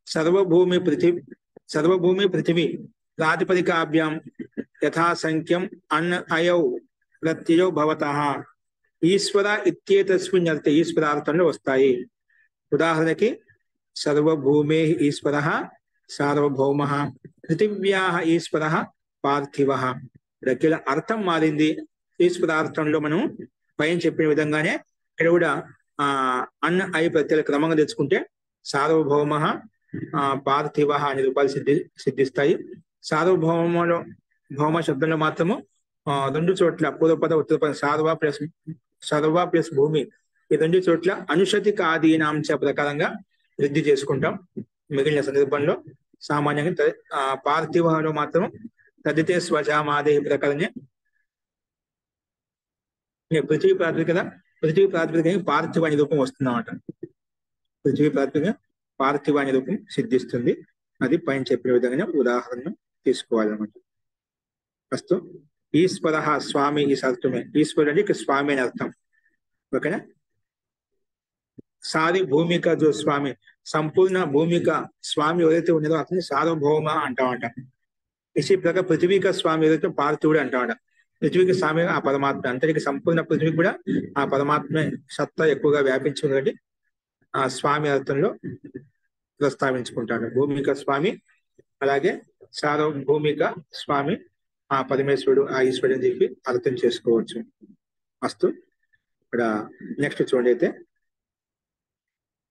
సర్వభూమి పృథివీ ప్రాతిపదికాభ్యాం యథాసంఖ్యం అన్ అయౌ ప్రత్యయో భవతః ఈశ్వర ఇత్యేతస్మిన్ అర్థే, ఈశ్వరార్థంలో వస్తాయి. ఉదాహరణకి సర్వభూమే ఈశ్వర సార్వభౌమ, పృథివ్యా ఈశ్వర పార్థివ. ఇక్కడ అర్థం మారింది. ఈశ్వరార్థంలో మనం పైన చెప్పిన విధంగానే ఇక్కడ కూడా అన్న అయి ప్రత్యయాలు క్రమంగా తెచ్చుకుంటే సార్వభౌమ పార్థివ అనే రూపాలు సిద్ధిస్తాయి. సార్వభౌమలో భౌమ శబ్దంలో మాత్రము రెండు చోట్ల పూర్వపద ఉత్తరపద సర్వ ప్లస్ భూమి ఈ రెండు చోట్ల అనుషతిక ఆదీనాంశ ప్రకారంగా వృద్ధి చేసుకుంటాం. మిగిలిన సందర్భంలో సామాన్యంగా పార్థివలో మాత్రం తదితే స్వజామాదే ప్రకారంగా పృథివీ ప్రాతిపదిక పార్థివ అనే రూపం వస్తుంది అన్నమాట. పృథివీ ప్రాతిపదిక పార్థివ అనే రూపం సిద్ధిస్తుంది. అది పైన చెప్పిన విధంగానే ఉదాహరణ తీసుకోవాలన్నమాట. ఫస్ట్ ఈశ్వర స్వామి ఈ అర్థమే, ఈశ్వరుడు అంటే ఇక్కడ స్వామి అని అర్థం. ఓకేనా? సారి భూమిక జో స్వామి, సంపూర్ణ భూమిక స్వామి ఎవరైతే ఉన్నదో అతని సార్వభౌమ అంటామంట. ఇసి ప్రకారం పృథివీక స్వామి ఏదైతే పార్థివుడు అంటామంట. పృథివీకి స్వామి ఆ పరమాత్మ, అంతటికి సంపూర్ణ పృథివీ కూడా ఆ పరమాత్మే సత్తా ఎక్కువగా వ్యాపించి ఉన్నది ఆ స్వామి అర్థంలో ప్రస్తావించుకుంటాడు. భూమిక స్వామి అలాగే సార్వభౌమిక స్వామి ఆ పరమేశ్వరుడు ఆ ఈశ్వరుడు అని చెప్పి అర్థం చేసుకోవచ్చు. అస్తు ఇక్కడ నెక్స్ట్ చూడండి. అయితే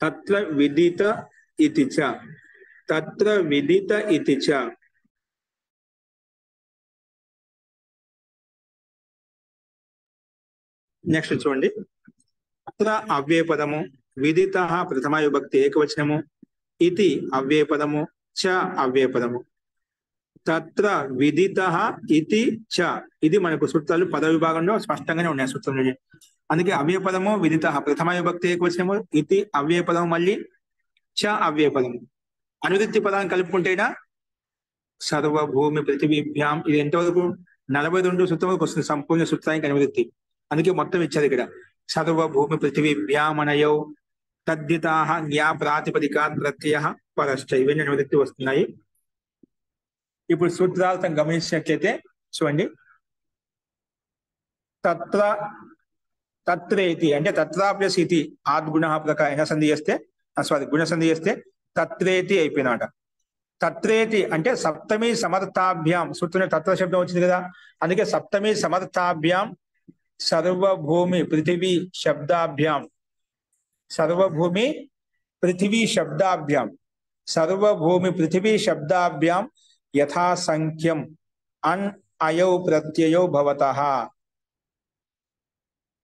తత్ర విదిత ఇతి చ, తత్ర విదిత ఇతి చ నెక్స్ట్ చూడండి. తత్ర అవ్యయపదము, విదిత ప్రథమ విభక్తి ఏకవచనము, ఇది అవ్యయపదము, చ అవ్యయపదము. తత్ర విదిత ఇతి చ, ఇది మనకు సూత్రాలు పద విభాగంలో స్పష్టంగానే ఉన్నాయి. సూత్రంలో అందుకే అవ్యయపదము విదిత ప్రథమ విభక్తి ఏకవచనము, ఇతి అవ్యయపదము, మళ్ళీ చ అవ్యయపదము. అనువృత్తి పదాన్ని కలుపుకుంటేనా సర్వభూమి పృథివీభ్యాం, ఇది ఎంతవరకు 42 సూత్రం వరకు వస్తుంది సంపూర్ణ సూత్రానికి అనువృత్తి. అందుకే మొత్తం ఇచ్చారు ఇక్కడ. సర్వభూమి పృథివీభ్యాం అనయౌ తద్దితాః జ్ఞా ప్రాతిపదికాత్ ప్రత్యయః పరశ్చ, ఇవన్నీ అనువృత్తి వస్తున్నాయి. ఇప్పుడు సూత్రార్థం గమనించినట్లయితే చూడండి. తత్ర తత్రేతి అంటే తత్రా ప్లస్ ఇతి ఆద్గుణ ప్రకారం సంధి చేస్తే గుణ సంధి చేస్తే తత్రేతి అయిపోయినాట. తత్రేతి అంటే సప్తమి సమర్థాభ్యాం, సూత్రంలో తత్వ శబ్దం వచ్చింది కదా, అందుకే సప్తమి సమర్థాభ్యాం సర్వభూమి పృథివీ శబ్దాభ్యాం, సర్వభూమి పృథివీ శబ్దాభ్యాం, సర్వభూమి పృథివీ శబ్దాభ్యాం యథాసంఖ్యం అన్ అయౌ ప్రత్యయో భవతః,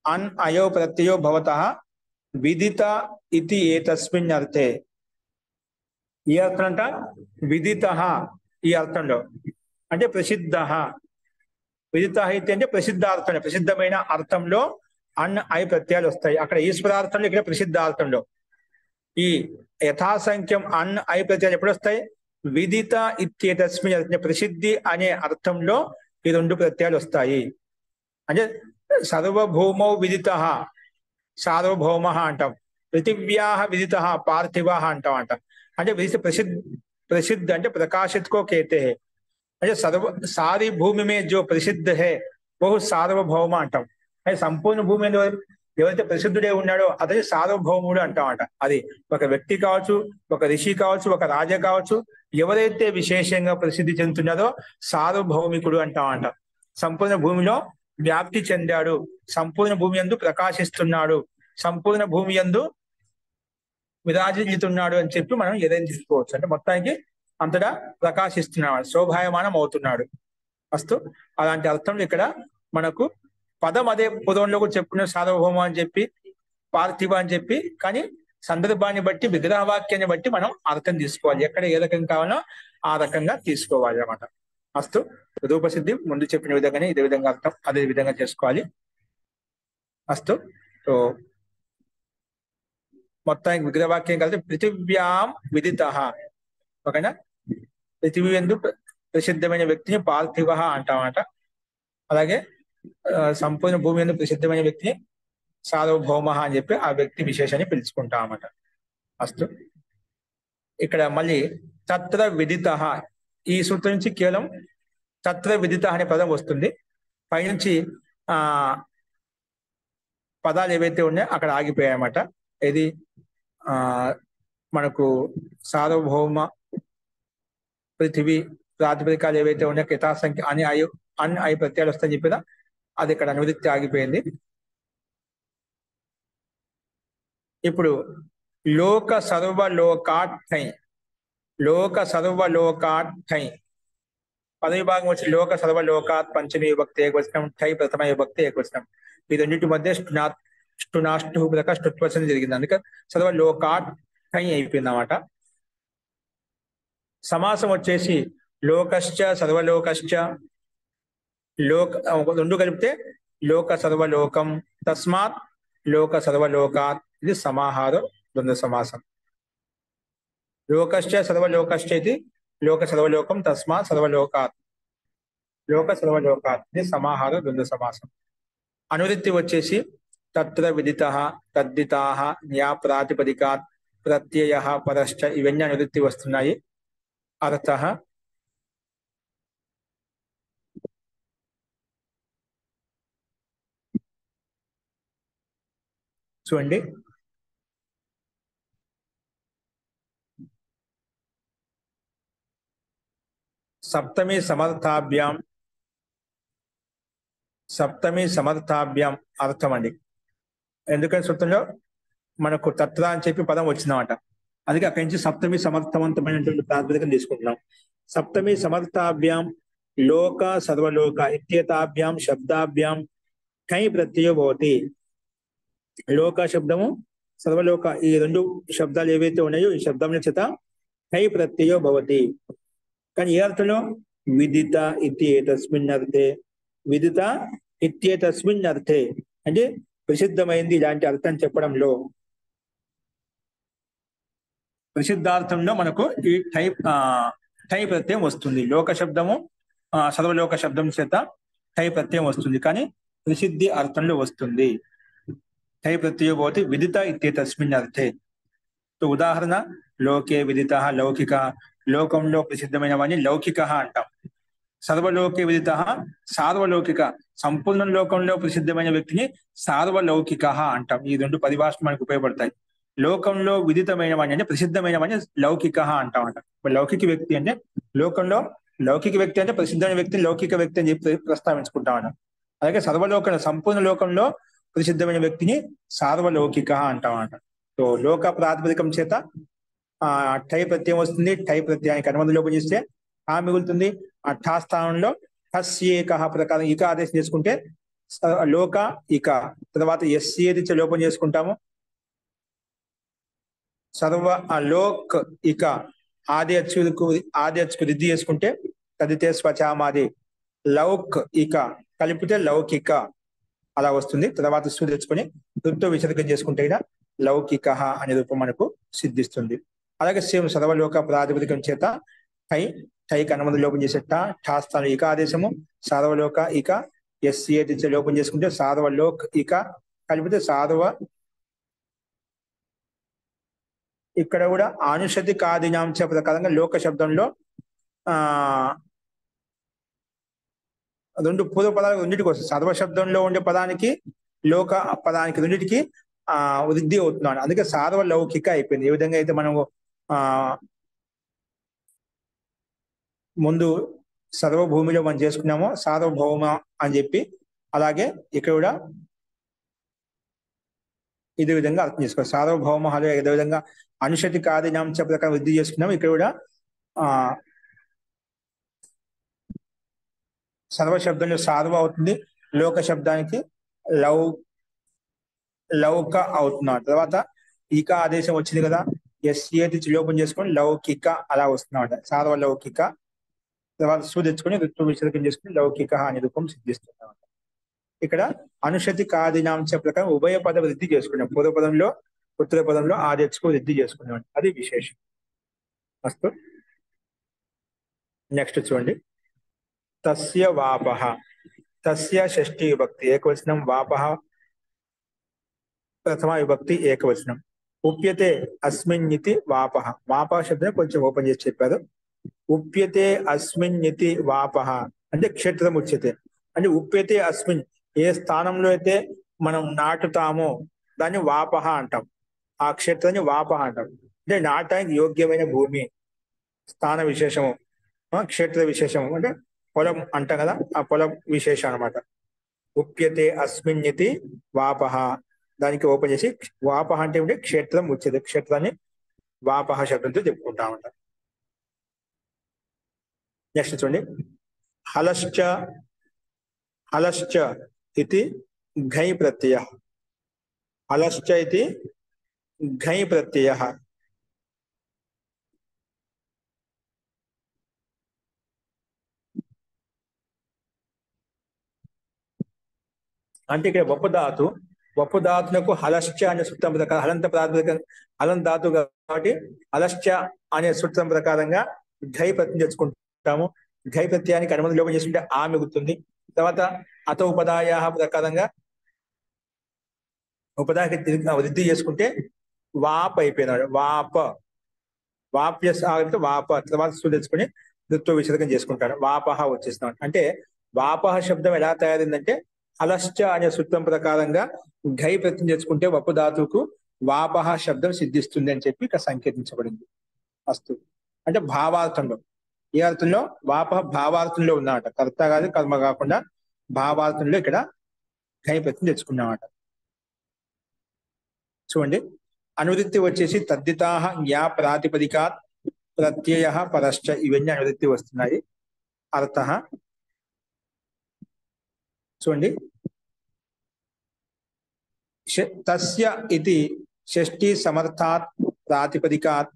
అన్ అయౌ ప్రత్యయో భవతః విదిత ఇతి ఏతస్మిన్ అర్థే. ఈ అర్థం అంట విదిత, ఈ అర్థంలో అంటే ప్రసిద్ధ, విదిత ఇది అంటే ప్రసిద్ధార్థం, ప్రసిద్ధమైన అర్థంలో అన్ ఐ ప్రత్యయాలు వస్తాయి. అక్కడ ఈశ్వరార్థంలో, ఇక్కడ ప్రసిద్ధార్థంలో. ఈ యథాసంఖ్యం అన్ ఐ ప్రత్యయాలు ఎప్పుడు వస్తాయి? విదిత ఇత్యేతస్మిన్ అంటే ప్రసిద్ధి అనే అర్థంలో ఈ రెండు ప్రత్యయాలు వస్తాయి. అంటే సర్వభౌమౌ విదిత సార్వభౌమ అంటాం, పృథివ్యా విదిత పార్థివ అంటాం అంట. అంటే प्रसिद्ध అంటే प्रकाशित को कहते हैं, అంటే सारी भूमि में जो प्रसिद्ध है वो सार्वभौम అంటాం. అంటే సంపూర్ణ భూమి మీద ఎవరైతే ప్రసిద్ధుడే ఉన్నాడో అతని సార్వభౌముడు అంటామంట. అది ఒక వ్యక్తి కావచ్చు, ఒక ఋషి కావచ్చు, ఒక రాజా కావచ్చు, ఎవరైతే విశేషంగా ప్రసిద్ధి చెందుతున్నారో సార్వభౌమికుడు అంటామంట. సంపూర్ణ భూమిలో వ్యాప్తి చెందాడు, సంపూర్ణ భూమి యందు ప్రకాశిస్తున్నాడు, సంపూర్ణ భూమి యందు విరాజిల్లుతున్నాడు అని చెప్పి మనం ఏదైనా తీసుకోవచ్చు. అంటే మొత్తానికి అంతటా ప్రకాశిస్తున్నాడు, శోభాయమానం అవుతున్నాడు. అస్తు అలాంటి అర్థంలో ఇక్కడ మనకు పదం అదే పూర్వంలో కూడా చెప్పుకున్న సార్వభౌమ అని చెప్పి, పార్థివ అని చెప్పి, కానీ సందర్భాన్ని బట్టి విగ్రహవాక్యాన్ని బట్టి మనం అర్థం తీసుకోవాలి. ఎక్కడ ఏ రకం కావాలో ఆ రకంగా తీసుకోవాలి అన్నమాట. అస్తు రూపసిద్ధి ముందు చెప్పిన విధంగానే ఇదే విధంగా అర్థం అదే విధంగా చేసుకోవాలి. అస్తు సో మొత్తానికి విగ్రహవాక్యం కలిసి పృథివ్యాం విదిత, ఓకేనా. పృథివీ ఎందు ప్రసిద్ధమైన వ్యక్తిని పార్థివ అంటామట. అలాగే సంపూర్ణ భూమి ఎందు ప్రసిద్ధమైన వ్యక్తిని సార్వభౌమ అని చెప్పి ఆ వ్యక్తి విశేషాన్ని పిలుచుకుంటామట. అస్తు ఇక్కడ మళ్ళీ తత్ర విదిత, ఈ సూత్రం నుంచి కేవలం తత్ర విదిత అనే పదం వస్తుంది. పైనుంచి పదాలు ఏవైతే ఉన్నాయో అక్కడ ఆగిపోయాయన్నమాట. ఇది మనకు సార్వభౌమ పృథివీ ప్రాతిపదికాలు ఏవైతే ఉన్నాయో యథాసంఖ్య అని అన్ ఐ ప్రత్యయాలు వస్తాయని చెప్పినా అది ఇక్కడ అనువృత్తి ఆగిపోయింది. ఇప్పుడు లోక సర్వలోకాఠై, లోక సర్వలోకాఠై పద విభాగం వచ్చి లోక సర్వలోకాత్ పంచమీ విభక్తి ఏకవచనం, ఠై ప్రథమ విభక్తి ఏకవచనం. ఈ రెండింటి మధ్య స్టునాష్టు స్టుత్వచనం జరిగింది, అందుకే సర్వలోకాఠై అయిపోయింది అన్నమాట. సమాసం వచ్చేసి లోకశ్చ సర్వలోకశ్చ, రెండు కలిపితే లోక సర్వలోకం, తస్మాత్ లోక సర్వలోకాత్, ఇది సమాహార ద్వంద్వ సమాసం. లోకశ్చ సర్వలోకశ్చ ఇది లోక సర్వలోకం, తస్మాత్ సర్వలోకాత్, లోక సర్వలోకాత్, ఇది సమాహార ద్వంద్వ సమాసం. అనువృత్తి వచ్చేసి తత్ర విదిత తద్దితాః న్యా ప్రాతిపదికాత్ ప్రత్యయః పరశ్చ, ఇవన్నీ అనువృత్తి వస్తున్నాయి. అర్థః చూడండి. సప్తమి సమర్థాభ్యాం అర్థం అండి. ఎందుకంటే సూత్రంలో మనకు తత్ర అని చెప్పి పదం వచ్చిందన్నమాట. అందుకే అక్కడి నుంచి సప్తమి సమర్థవంతమైనటువంటి ప్రాతిపదికను తీసుకుంటున్నాం. సప్తమి సమర్థాభ్యాం లోక సర్వలోక ఇత్యేతాభ్యాం శబ్దాభ్యాం ఠై ప్రత్యయో భవతి. లోక శబ్దము, సర్వలోక ఈ రెండు శబ్దాలు ఏవైతే ఉన్నాయో ఈ శబ్దం చేత ఠై ప్రత్యయో భవతి. కానీ ఏ అర్థంలో? విదిత ఇత్యేతస్మిన్ అర్థే, విదిత ఇత్యేతస్మిన్ అర్థే అంటే ప్రసిద్ధమైంది ఇలాంటి అర్థం చెప్పడంలో ప్రసిద్ధార్థంలో మనకు ఈ టై ప్రత్యయం వస్తుంది. లోక శబ్దము సర్వలోక శబ్దం చేత టై ప్రత్యయం వస్తుంది, కానీ ప్రసిద్ధి అర్థంలో వస్తుంది. టై ప్రత్యయం భవతి విదిత ఇత్యేతస్మిన్ అర్థే. ఉదాహరణ లోకే విదిత లౌకిక, లోకంలో ప్రసిద్ధమైనవని లౌకిక అంటాం. సర్వలోకే విదిత సార్వలౌకిక, సంపూర్ణ లోకంలో ప్రసిద్ధమైన వ్యక్తిని సార్వలౌకిక అంటాం. ఈ రెండు పరిభాషలు మనకు ఉపయోగపడతాయి. లోకంలో విదితమైనవని అంటే ప్రసిద్ధమైనవని లౌకిక అంటాం అంట. లౌకిక వ్యక్తి అంటే లోకంలో లౌకిక వ్యక్తి అంటే ప్రసిద్ధమైన వ్యక్తిని లౌకిక వ్యక్తి అని చెప్పి ప్రస్తావించుకుంటాం అన్న. అలాగే సర్వలోక సంపూర్ణ లోకంలో ప్రసిద్ధమైన వ్యక్తిని సార్వలౌకిక అంటాం అంట. సో లోక ప్రాతిపదికం చేత టై ప్రత్యయం వస్తుంది. టై ప్రత్యయానికి అనుబంధ లోపం చేస్తే మిగులుతుంది. ఆ ఠా స్థానంలో హస్యేక ప్రకారం ఇక ఆదేశం చేసుకుంటే లోక ఇక, తర్వాత ఎస్యేది లోపం చేసుకుంటాము. సర్వ లోక్ ఇక ఆది అచ్చుకు రిద్ధి చేసుకుంటే తదితే స్వచామాది లౌక్ ఇక కలిపితే లౌకిక అలా వస్తుంది. తర్వాత సు తెచ్చుకొని రుతో విసర్గం చేసుకుంటే ఇక్కడ లౌకిక అనే రూపం మనకు సిద్ధిస్తుంది. అలాగే సేమ్ సర్వలోక ప్రాతిపదికం చేత టైకి అనుమతి లోపం చేసే ఠా స్థానం ఇక ఆదేశము, సార్వలోక ఇక ఎస్ఏ లోపం చేసుకుంటే సార్వలోక్ ఇక కలిపితే సార్వ. ఇక్కడ కూడా అనుషతి కాదినాంశ ప్రకారంగా లోక శబ్దంలో రెండు పూర్వ పదాలు రెండింటికి వస్తుంది. సర్వ శబ్దంలో ఉండే పదానికి లోక పదానికి రెండింటికి వృద్ధి అవుతున్నాడు. అందుకే సార్వలౌకిక అయిపోయింది. ఏ విధంగా అయితే మనము ముందు సర్వభూమిలో మనం చేసుకున్నామో సార్వభౌమ అని చెప్పి, అలాగే ఇక్కడ కూడా ఇదే విధంగా అర్థం చేసుకోవాలి. సార్వభౌమ ఇదే విధంగా అనుషతి కాదినాంశ ప్రకారం వృద్ధి చేసుకున్నాము. ఇక్కడ కూడా సర్వ శబ్దంలో సార్వ అవుతుంది, లోక శబ్దానికి లౌక అవుతున్నాడు. తర్వాత ఇక ఆదేశం వచ్చింది కదా, ఎస్ఏతి లోపం చేసుకొని లౌకిక అలా వస్తున్నాడు. సార్వలౌకిక. తర్వాత సు తెచ్చుకొని ఋతు విసర్గం చేసుకుని లౌకిక అనే రూపం సిద్ధిస్తున్నాడు. ఇక్కడ అనుషతి కాదినాంశ ప్రకారం ఉభయ పద వృద్ధి చేసుకున్నాం. పూర్వ పదంలో ఉత్తర పదంలో ఆదేశకు వృద్ధి చేసుకున్నాం. అది విశేషం. అస్తు. నెక్స్ట్ చూడండి. తస్య వాపః. తస్య షష్ఠీ విభక్తి ఏకవచనం, వాపః ప్రథమ విభక్తి ఏకవచనం. ఉప్యతే అస్మిన్నితి వాపః. వాపః శబ్దం కొంచెం ఓపెన్ చేసి చెప్పారు. ఉప్యతే అస్మిన్నితి వాపః అంటే క్షేత్రం ఉచ్యతే. అంటే ఉప్యతే అస్మిన్ ఏ స్థానంలో అయితే మనం నాటుతామో దాన్ని వాపః అంటాం. ఆ క్షేత్రాన్ని వాపః అంటాం. అంటే నాటడానికి యోగ్యమైన భూమి, స్థాన విశేషము, క్షేత్ర విశేషము అంటే పొలం అంటాం కదా, ఆ పొలం విశేషం అనమాట. ఉప్యతే అస్మిన్నితి వాపః. దానికి ఓపెన్ చేసి వాపః అంటే ఉంటే క్షేత్రం ఉచ్యతే. క్షేత్రాన్ని వాపః శబ్దంతో చెప్పుకుంటామంట. నెక్స్ట్ చూడండి. హలశ్చ. హలశ్చ ఇది ఘై ప్రత్యయ. హలశ్చ ఇది ఘై ప్రత్యయ. అంటే ఇక్కడ వప్పు ధాతునకు హలశ్చ అనే సూత్రం ప్రకారం హలంత ప్రాతిపదిక హలం ధాతు కాబట్టి హలశ్చ అనే సూత్రం ప్రకారంగా ఘై ప్రత్యయం తెచ్చుకుంటాము. ఘై ప్రత్యయానికి అనుమతి లోపం చేసుకుంటే ఆ మిగులుతుంది. తర్వాత అత ఉపదాయ ప్రకారంగా ఉపదాయకి వృద్ధి చేసుకుంటే వాప అయిపోయినాడు. వాప్య వాప. తర్వాత సు తెచ్చుకొని ఋత్వ విసర్గం చేసుకుంటాడు. వాపహ వచ్చేస్తున్నాడు. అంటే వాపహ శబ్దం ఎలా తయారైందంటే హలశ్చ అనే సూత్రం ప్రకారంగా ఘై ప్రత్యయం చేసుకుంటే వప్పు ధాతువుకు వాపహ శబ్దం సిద్ధిస్తుంది అని చెప్పి ఇక్కడ సంకేతించబడింది. అస్తు. అంటే భావార్థంలో. ఏ అర్థంలో? వాపహ భావార్థంలో ఉన్నమాట. కర్త కాదు, కర్మ కాకుండా భావార్థంలో ఇక్కడ ఘై ప్రత్యయం తెచ్చుకున్నమాట. చూడండి. అనువృత్తి వచ్చేసి తద్దితాహ జ్ఞా ప్రాతిపదికాత్ ప్రత్యయ పరశ్చ ఇవన్నీ అనువృత్తి వస్తున్నాయి. అర్థ చూడండి. తస్య ఇది షష్ఠీ సమర్థాత్ ప్రాతిపదికాత్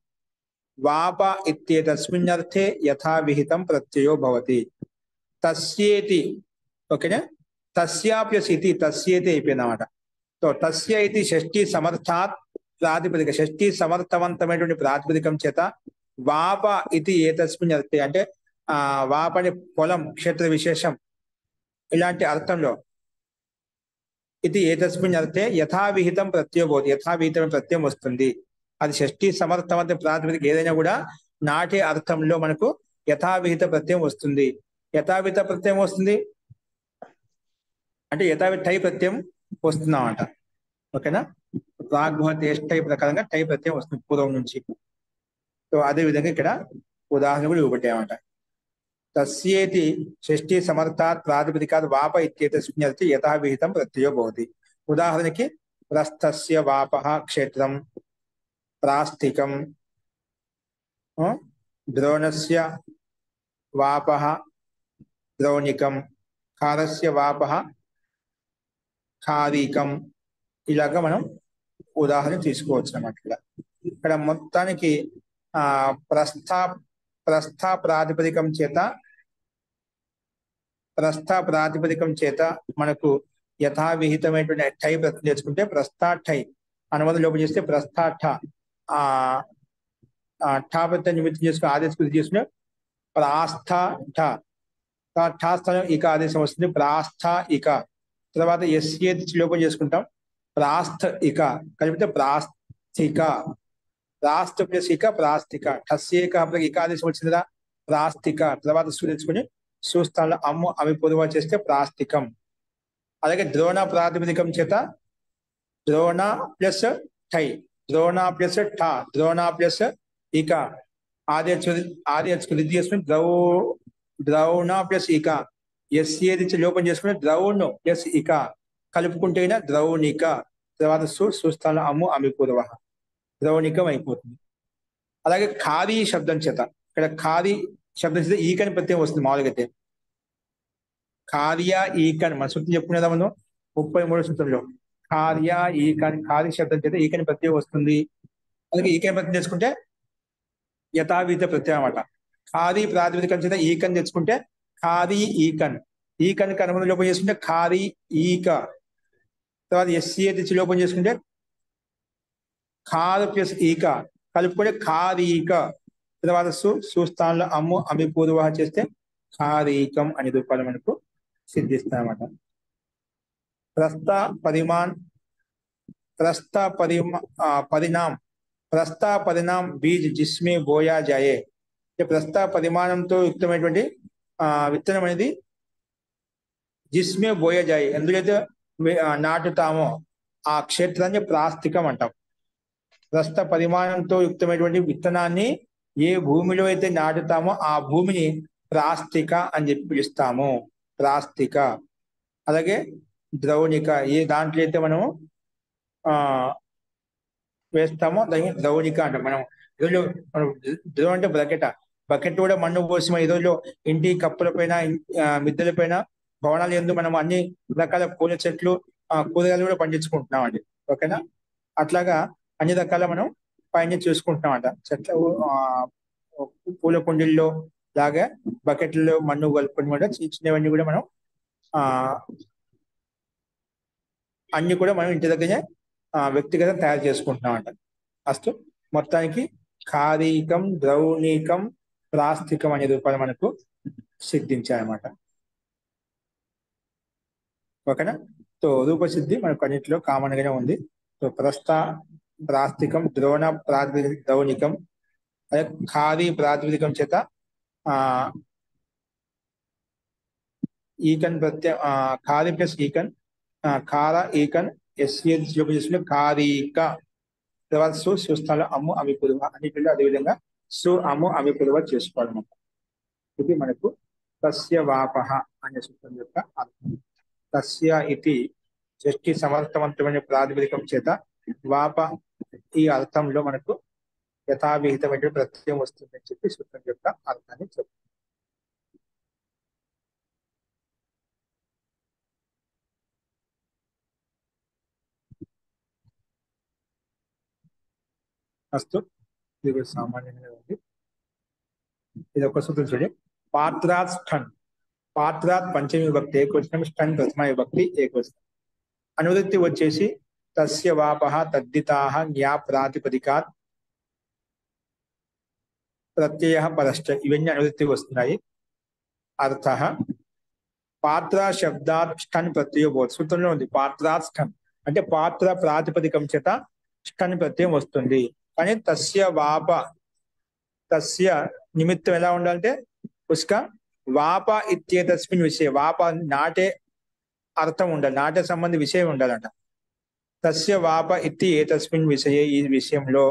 వాప ఇత్యేతస్మిన్నర్థే యథా విహితం ప్రత్యయో భవతి. తస్యేతి. ఓకేనా? తస్యాప్యస్ ఇది తస్యేతి అయిపోయిందన్నమాట. సో తస్య ఇది షష్ఠీ సమర్థాత్ ప్రాతిపదిక, షష్ఠీ సమర్థవంతమైనటువంటి ప్రాతిపదికం చేత వాప ఇది ఏతస్మిన్ అర్థే, అంటే వాపని పొలం, క్షేత్ర విశేషం ఇలాంటి అర్థంలో ఇది ఏతస్మిన్ అర్థే యథావిహితం ప్రత్యయం పోతుంది, యథావిహితం ప్రత్యయం వస్తుంది. అది షష్ఠీ సమర్థవంత ప్రాతిపదిక ఏదైనా కూడా నాటి అర్థంలో మనకు యథావిహిత ప్రత్యయం వస్తుంది. యథావిహిత ప్రత్యయం వస్తుంది అంటే యథావిహిత టై ప్రత్యయం వస్తున్నామంట. ఓకేనా, రాగ్భవతి టై ప్రకారంగా టై ప్రత్యయం వస్తుంది పూర్వం నుంచి. సో అదే విధంగా ఇక్కడ ఉదాహరణ కూడా ఇవ్వబడ్డాయన్నమాట. తస్యేతి షష్ఠీ సమర్థాత్ ప్రాతిపదికాత్ వాప ఇత్యేతస్మిన్ అర్థే యథావిహితం ప్రత్యయో భవతి. ఉదాహరణకి ప్రస్థస్య వాపః క్షేత్రం, ప్రాస్థికం, ద్రోణస్య వాపః ద్రౌణికం, ఖారస్య వాపః ఖారీకం. ఇలాగా మనం ఉదాహరణ తీసుకోవచ్చు అన్నమాట. ఇక్కడ మొత్తానికి ప్రస్థ ప్రాతిపదికం చేత మనకు యథావిహితమైనటువంటి టై ప్రత్యయం తెచ్చుకుంటే ప్రస్థా టై అనువాదం లోపల చేస్తే ప్రస్థా ఠ ఠా ప్రత్యయం నిమిత్తం చేసుకుని ఆదేశం కృతి చేసుకుని ప్రాస్థ ఠ స్థానం ఇక ఆదేశం వస్తుంది, ప్రాస్థ ఇక. తర్వాత ఎస్ఏ లోపం చేసుకుంటాం, ప్రాస్థ ఇక కలిపితే ప్రాస్థిక, ప్రాస్థ ప్లస్ ఇక ప్రాస్థిక. ఠస్యేక ఇక ఆదేశం వచ్చిందిరా ప్రాస్థిక. తర్వాత సు తెచ్చుకుని సుస్థానంలో అమ్ము అవి పొదువ చేస్తే ప్రాస్థికం. అలాగే ద్రోణ ప్రాతిపదికం చేత ద్రోణ ప్లస్ టై, ద్రోణ ప్లస్ ఠ, ద్రోణ ప్లస్ ఇక ఆదేశ వృద్ధి చేసుకుని ద్రౌణ ప్లస్ ఇక. ఎస్ఏది లోపం చేసుకుని ద్రౌణ్ ప్లస్ ఇక కలుపుకుంటేనే ద్రౌణిక. తర్వాత సుస్థానంలో అమ్ము అమి పూర్వ ద్రౌణికం అయిపోతుంది. అలాగే ఖారీ శబ్దం చేత, ఇక్కడ ఖారీ శబ్దం చేత ఈకని ప్రత్యయం వస్తుంది. మామూలుగా అయితే కార్య ఈకన్ మన సూత్రం చెప్పుకునేదా మనం 33 సూత్రంలో కార్య ఈకన్, ఖారీ శబ్దం చేత ఈకని ప్రత్యయం వస్తుంది. అలాగే ఈకని ప్రత్యయం తెచ్చుకుంటే యథావిహిత ప్రత్యయం అన్నమాట. ఖారీ ప్రాతిపదికం చేత ఈకని తెచ్చుకుంటే ఖారీ ఈకన్, ఈకన్ అనుబంధం లోపం చేసుకుంటే ఖారీ ఈక. తర్వాత ఎస్సీ తెచ్చి లోపం చేసుకుంటే ఖార్ ప్లస్ ఈక కలుపుకుంటే ఖారీక. తర్వాత సుస్థానంలో అమ్ము అమి పూర్వ చేస్తే ఖారీకం అనే రూపాలు మనకు సిద్ధిస్తాయన్నమాట. పరిణాం బీజ్ జిస్మే బోయా జాయే. పరిమాణంతో యుక్తమైనటువంటి విత్తనం అనేది జిస్మే బోయా జాయే, ఎందుకైతే నాటుతామో ఆ క్షేత్రాన్ని ప్రాస్థికం అంటాం. పరిమాణంతో యుక్తమైనటువంటి విత్తనాన్ని ఏ భూమిలో అయితే నాటుతామో ఆ భూమిని ప్రాస్థిక అని చెప్పి పిలుస్తాము, ప్రాస్థిక. అలాగే ద్రౌణిక, ఏ దాంట్లో అయితే మనము వేస్తామో దాన్ని ద్రౌణిక అంటాం. మనం ఈరోజు ద్రవం అంటే బకెట్ కూడా మన్ను పోసి ఈరోజు ఇంటి కప్పుల పైన మిద్దెల పైన భవనాలు ఎందు మనం అన్ని రకాల పూల చెట్లు కూరగాయలు కూడా పండించుకుంటున్నాం అండి. ఓకేనా, అట్లాగా అన్ని రకాల మనం పైన చూసుకుంటున్నాం అంట. చెట్ల పూల కుండీల్లో లాగా బకెట్లలో మన్ను కలుపుకొని కూడా చిన్నవన్నీ కూడా మనం అన్ని కూడా మనం ఇంటి దగ్గరే వ్యక్తిగతం తయారు చేసుకుంటున్నాం అంట. అస్తు మొత్తానికి ఖారీకం, ద్రౌణికం, ప్రాస్థికం అనే రూపాలు మనకు సిద్ధించాయన్నమాట. ఓకేనా, సో రూపసిద్ధి మనకు అన్నింటిలో కామన్ గానే ఉంది. సో ప్రాస్థికం, ద్రోణ ప్రాతిపదికం ద్రౌణికం, అదే ఖారీ ప్రాతిపదికం చేత ఈకన్ ప్రత్యయం ఖారీ ప్లస్ ఈకన్, ఖార ఈకన్ ఎస్ఏ చేసుకుంటే ఖారీక. తర్వాత సుస్థానంలో అమ్ము అమి పొదువ అన్నింటిలో అదేవిధంగా అమ్ము అమి పొదువ చేసుకోవాలన్నమాట. ఇది మనకు తస్య వాపః అనే సూత్రం యొక్క అర్థం. తస్య ఇది షష్ఠీ సమర్థవంతమైన ప్రాతిపదికం చేత వాప ఈ అర్థంలో మనకు యథావిహితమైన ప్రత్యయం వస్తుందని చెప్పి సూత్రం యొక్క అర్థాన్ని చెప్తుంది. అస్తు, ఇది కూడా సామాన్యంగా ఉంది. ఇది ఒక సూత్రం చూడండి. పాత్రాత్ స్టన్, పాత్రాత్ పంచమి విభక్తి ఏకవచనం, స్టన్ ప్రథమ విభక్తి ఏకవచనం. అనువృత్తి వచ్చేసి తస్య వాపః తద్దితాః జ్ఞా ప్రాతిపదికాత్ ప్రత్యయః పరశ్చ. ఇవన్నీ అనువృత్తి వస్తున్నాయి. అర్థః పాత్ర శబ్దాత్ స్టన్ ప్రత్యయో భవతి. సూత్రంలో ఉంది పాత్రాత్ స్టన్ అంటే పాత్ర ప్రాతిపదికం చేత స్టన్ ప్రత్యయం వస్తుంది. కానీ తస్య వాప తస్య నిమిత్తం ఎలా ఉండాలంటే ఉస్క వాప ఇత్యేతస్మిన్ విషయ వాప నాటే అర్థం ఉండాలి, నాటే సంబంధి విషయం ఉండాలంట. తస్య వాప ఇతి ఏతస్మిన్ విషయ ఈ విషయంలో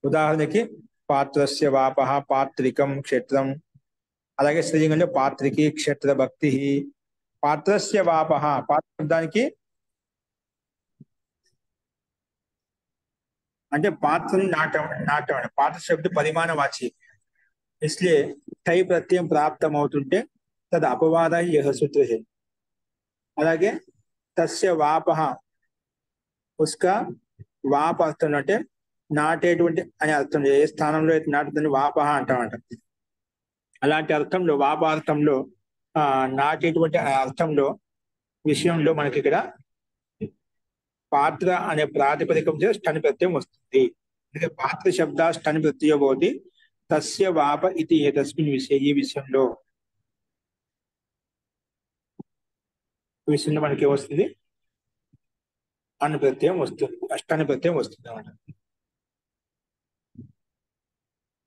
ఉదాహరణకి పాత్రస్య వాపః పాత్రికం క్షేత్రం, అలాగే స్త్రీలింగంలో పాత్రికి క్షేత్ర భక్తి. పాత్రస్య వాపః పాత్ర శబ్దానికి అంటే పాత్రని నాటం పాత్ర శబ్ద పరిమాణవాచి, इसलिए ठै प्रत्यయం ప్రాప్తం అవుతుంటే తద్ అపవాద యహ సూత్ర హై. అలాగే తస్య వాపః ఉస్కా వాప అర్థం అంటే నాటేటువంటి అనే అర్థం, ఏ స్థానంలో అయితే నాటుతుంది వాపః అంటామంట. అలాంటి అర్థంలో వాపార్థంలో నాటేటువంటి అర్థంలో విషయంలో మనకి ఇక్కడ పాత్ర అనే ప్రాతిపదికం చేసి స్టన్ ప్రత్యయం వస్తుంది. అంటే పాత్ర శబ్ద స్టన్ ప్రత్యయం భవతి తస్య వాప ఇది ఏతస్మిన్ విషయ ఈ విషయంలో మనకి వస్తుంది అను ప్రత్యయం వస్తుంది, స్టన్ ప్రత్యయం వస్తుంది అన్నమాట.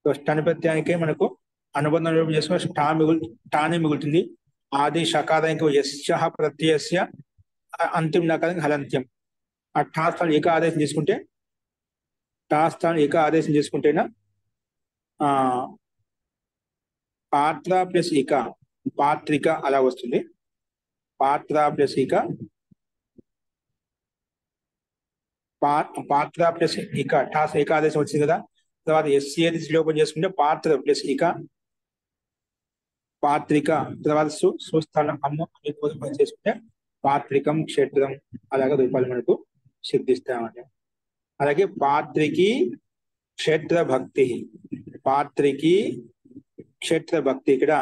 స్టన్ ప్రత్యయానికి మనకు అనుబంధం చేసుకుని టానే మిగులుతుంది. ఆది షకారానికి యస్య ప్రత్యయస్య అంతిమ నకారం హలంత్యం. ఆ టా స్థానం ఏక ఆదేశం చేసుకుంటే చేసుకుంటేనా పాత్ర ప్లస్ ఇక పాత్రిక అలా వస్తుంది. పాత్ర ప్లస్ ఇక పాత్ర ప్లస్ ఇక టాస్ ఏకాదేశం వచ్చింది కదా. తర్వాత ఎస్సీ లోపం చేసుకుంటే పాత్ర ప్లస్ ఇక పాత్రిక, తర్వాత సుస్థానం అమ్మ చేసుకుంటే పాత్రికం క్షేత్రం అలాగే రూపాలు మనకు సిద్ధిస్తామంట. అలాగే పాత్రికి క్షేత్ర భక్తి, పాత్రికి క్షేత్ర భక్తి. ఇక్కడ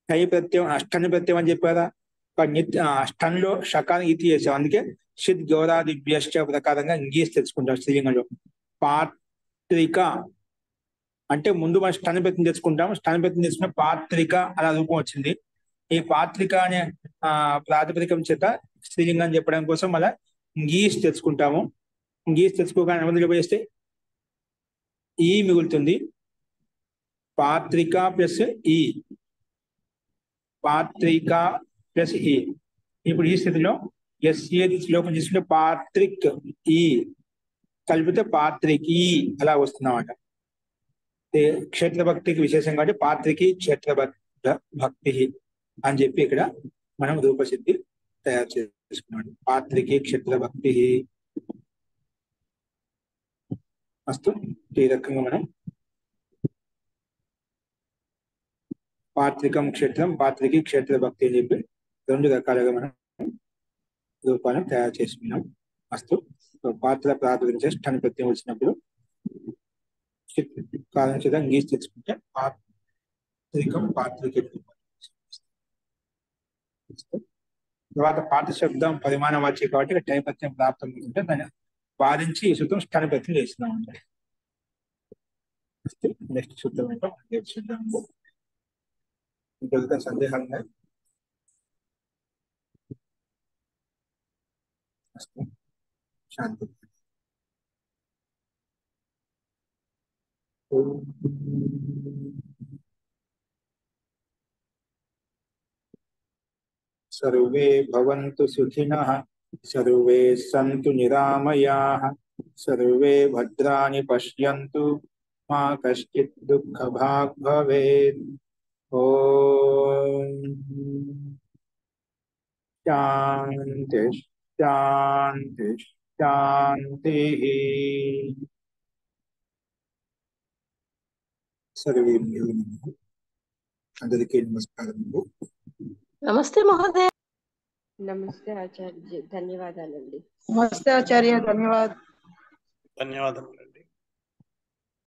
కై ప్రత్యయం అష్టని ప్రత్యయం అని చెప్పారా, అష్టంలో షకాన్ని ఇతి చేసాం, అందుకే షిద్ గౌరాదిభ్యశ్చ ప్రకారంగా ఇంగ్లీష్ తెచ్చుకుంటాం స్త్రీలింగంలో. పాత్రిక అంటే ముందు మనం స్టన్ ప్రత్యయం తెచ్చుకుంటాం, స్టన్ ప్రత్యయం తెచ్చుకున్న పాత్రిక అలా రూపం వచ్చింది. ఈ పాత్రిక అనే ప్రాతిపదికం చేత స్త్రీలింగం చెప్పడం కోసం మళ్ళీ ఇంగ్లీష్ తెచ్చుకుంటాము. ఇంగ్లీష్ తెచ్చుకోగానే అనుబంధంలో చేస్తే ఈ మిగులుతుంది. పాత్రిక ప్లస్ ఈ, పాత్రిక ప్లస్ ఈ. ఇప్పుడు ఈ స్థితిలో ఎస్ఏది లోపం చేసుకుంటే పాత్రిక్ ఈ కలిపితే పాత్రికి అలా వస్తుందన్నమాట. క్షేత్ర భక్తికి విశేషం కాబట్టి పాత్రికి క్షేత్ర భక్తి అని చెప్పి ఇక్కడ మనం రూపసిద్ధి తయారు చేసుకున్నాం. పాత్రికి క్షేత్ర భక్తి అస్తు. ఈ రకంగా మనం పాత్రికం క్షేత్రం పాత్రికి క్షేత్ర భక్తి అని చెప్పి రెండు రకాలుగా మనం రూపాలను తయారు చేసుకున్నాం. అస్తు. పాత్ర ప్రాతిపదికం స్టన్ ప్రత్యయం వచ్చినప్పుడు కారణం చేత ఇంగ్లీష్ తెచ్చుకుంటే పాత్రికం పాత్రిక. తర్వాత పాత్ర శబ్దం పరిమాణ వాచ్యం కాబట్టి టై ప్రత్యయం ప్రాప్తం అవుతుంటే దాన్ని వాదించి ఈ సూత్రం స్టన్ ప్రత్యయం చేస్తున్నాం అంటే. నెక్స్ట్ సూత్రం ఇంకా సందేహాలు ఉన్నాయి? శాంతి. सर्वे भवन्तु सुखिनः, सर्वे सन्तु निरामयाः, सर्वे भद्राणि पश्यन्तु, मा कश्चित् दुःखभाग् भवेत्. ओम शांति शांति शांति. सर्वेभ्यो नमः. అందరికీ నమస్కారములు. నమస్తే మహోదయ. నమస్తే ఆచార్య, ధన్యవాదాలండి. నమస్తే ఆచార్య, ధన్యవాదాలు.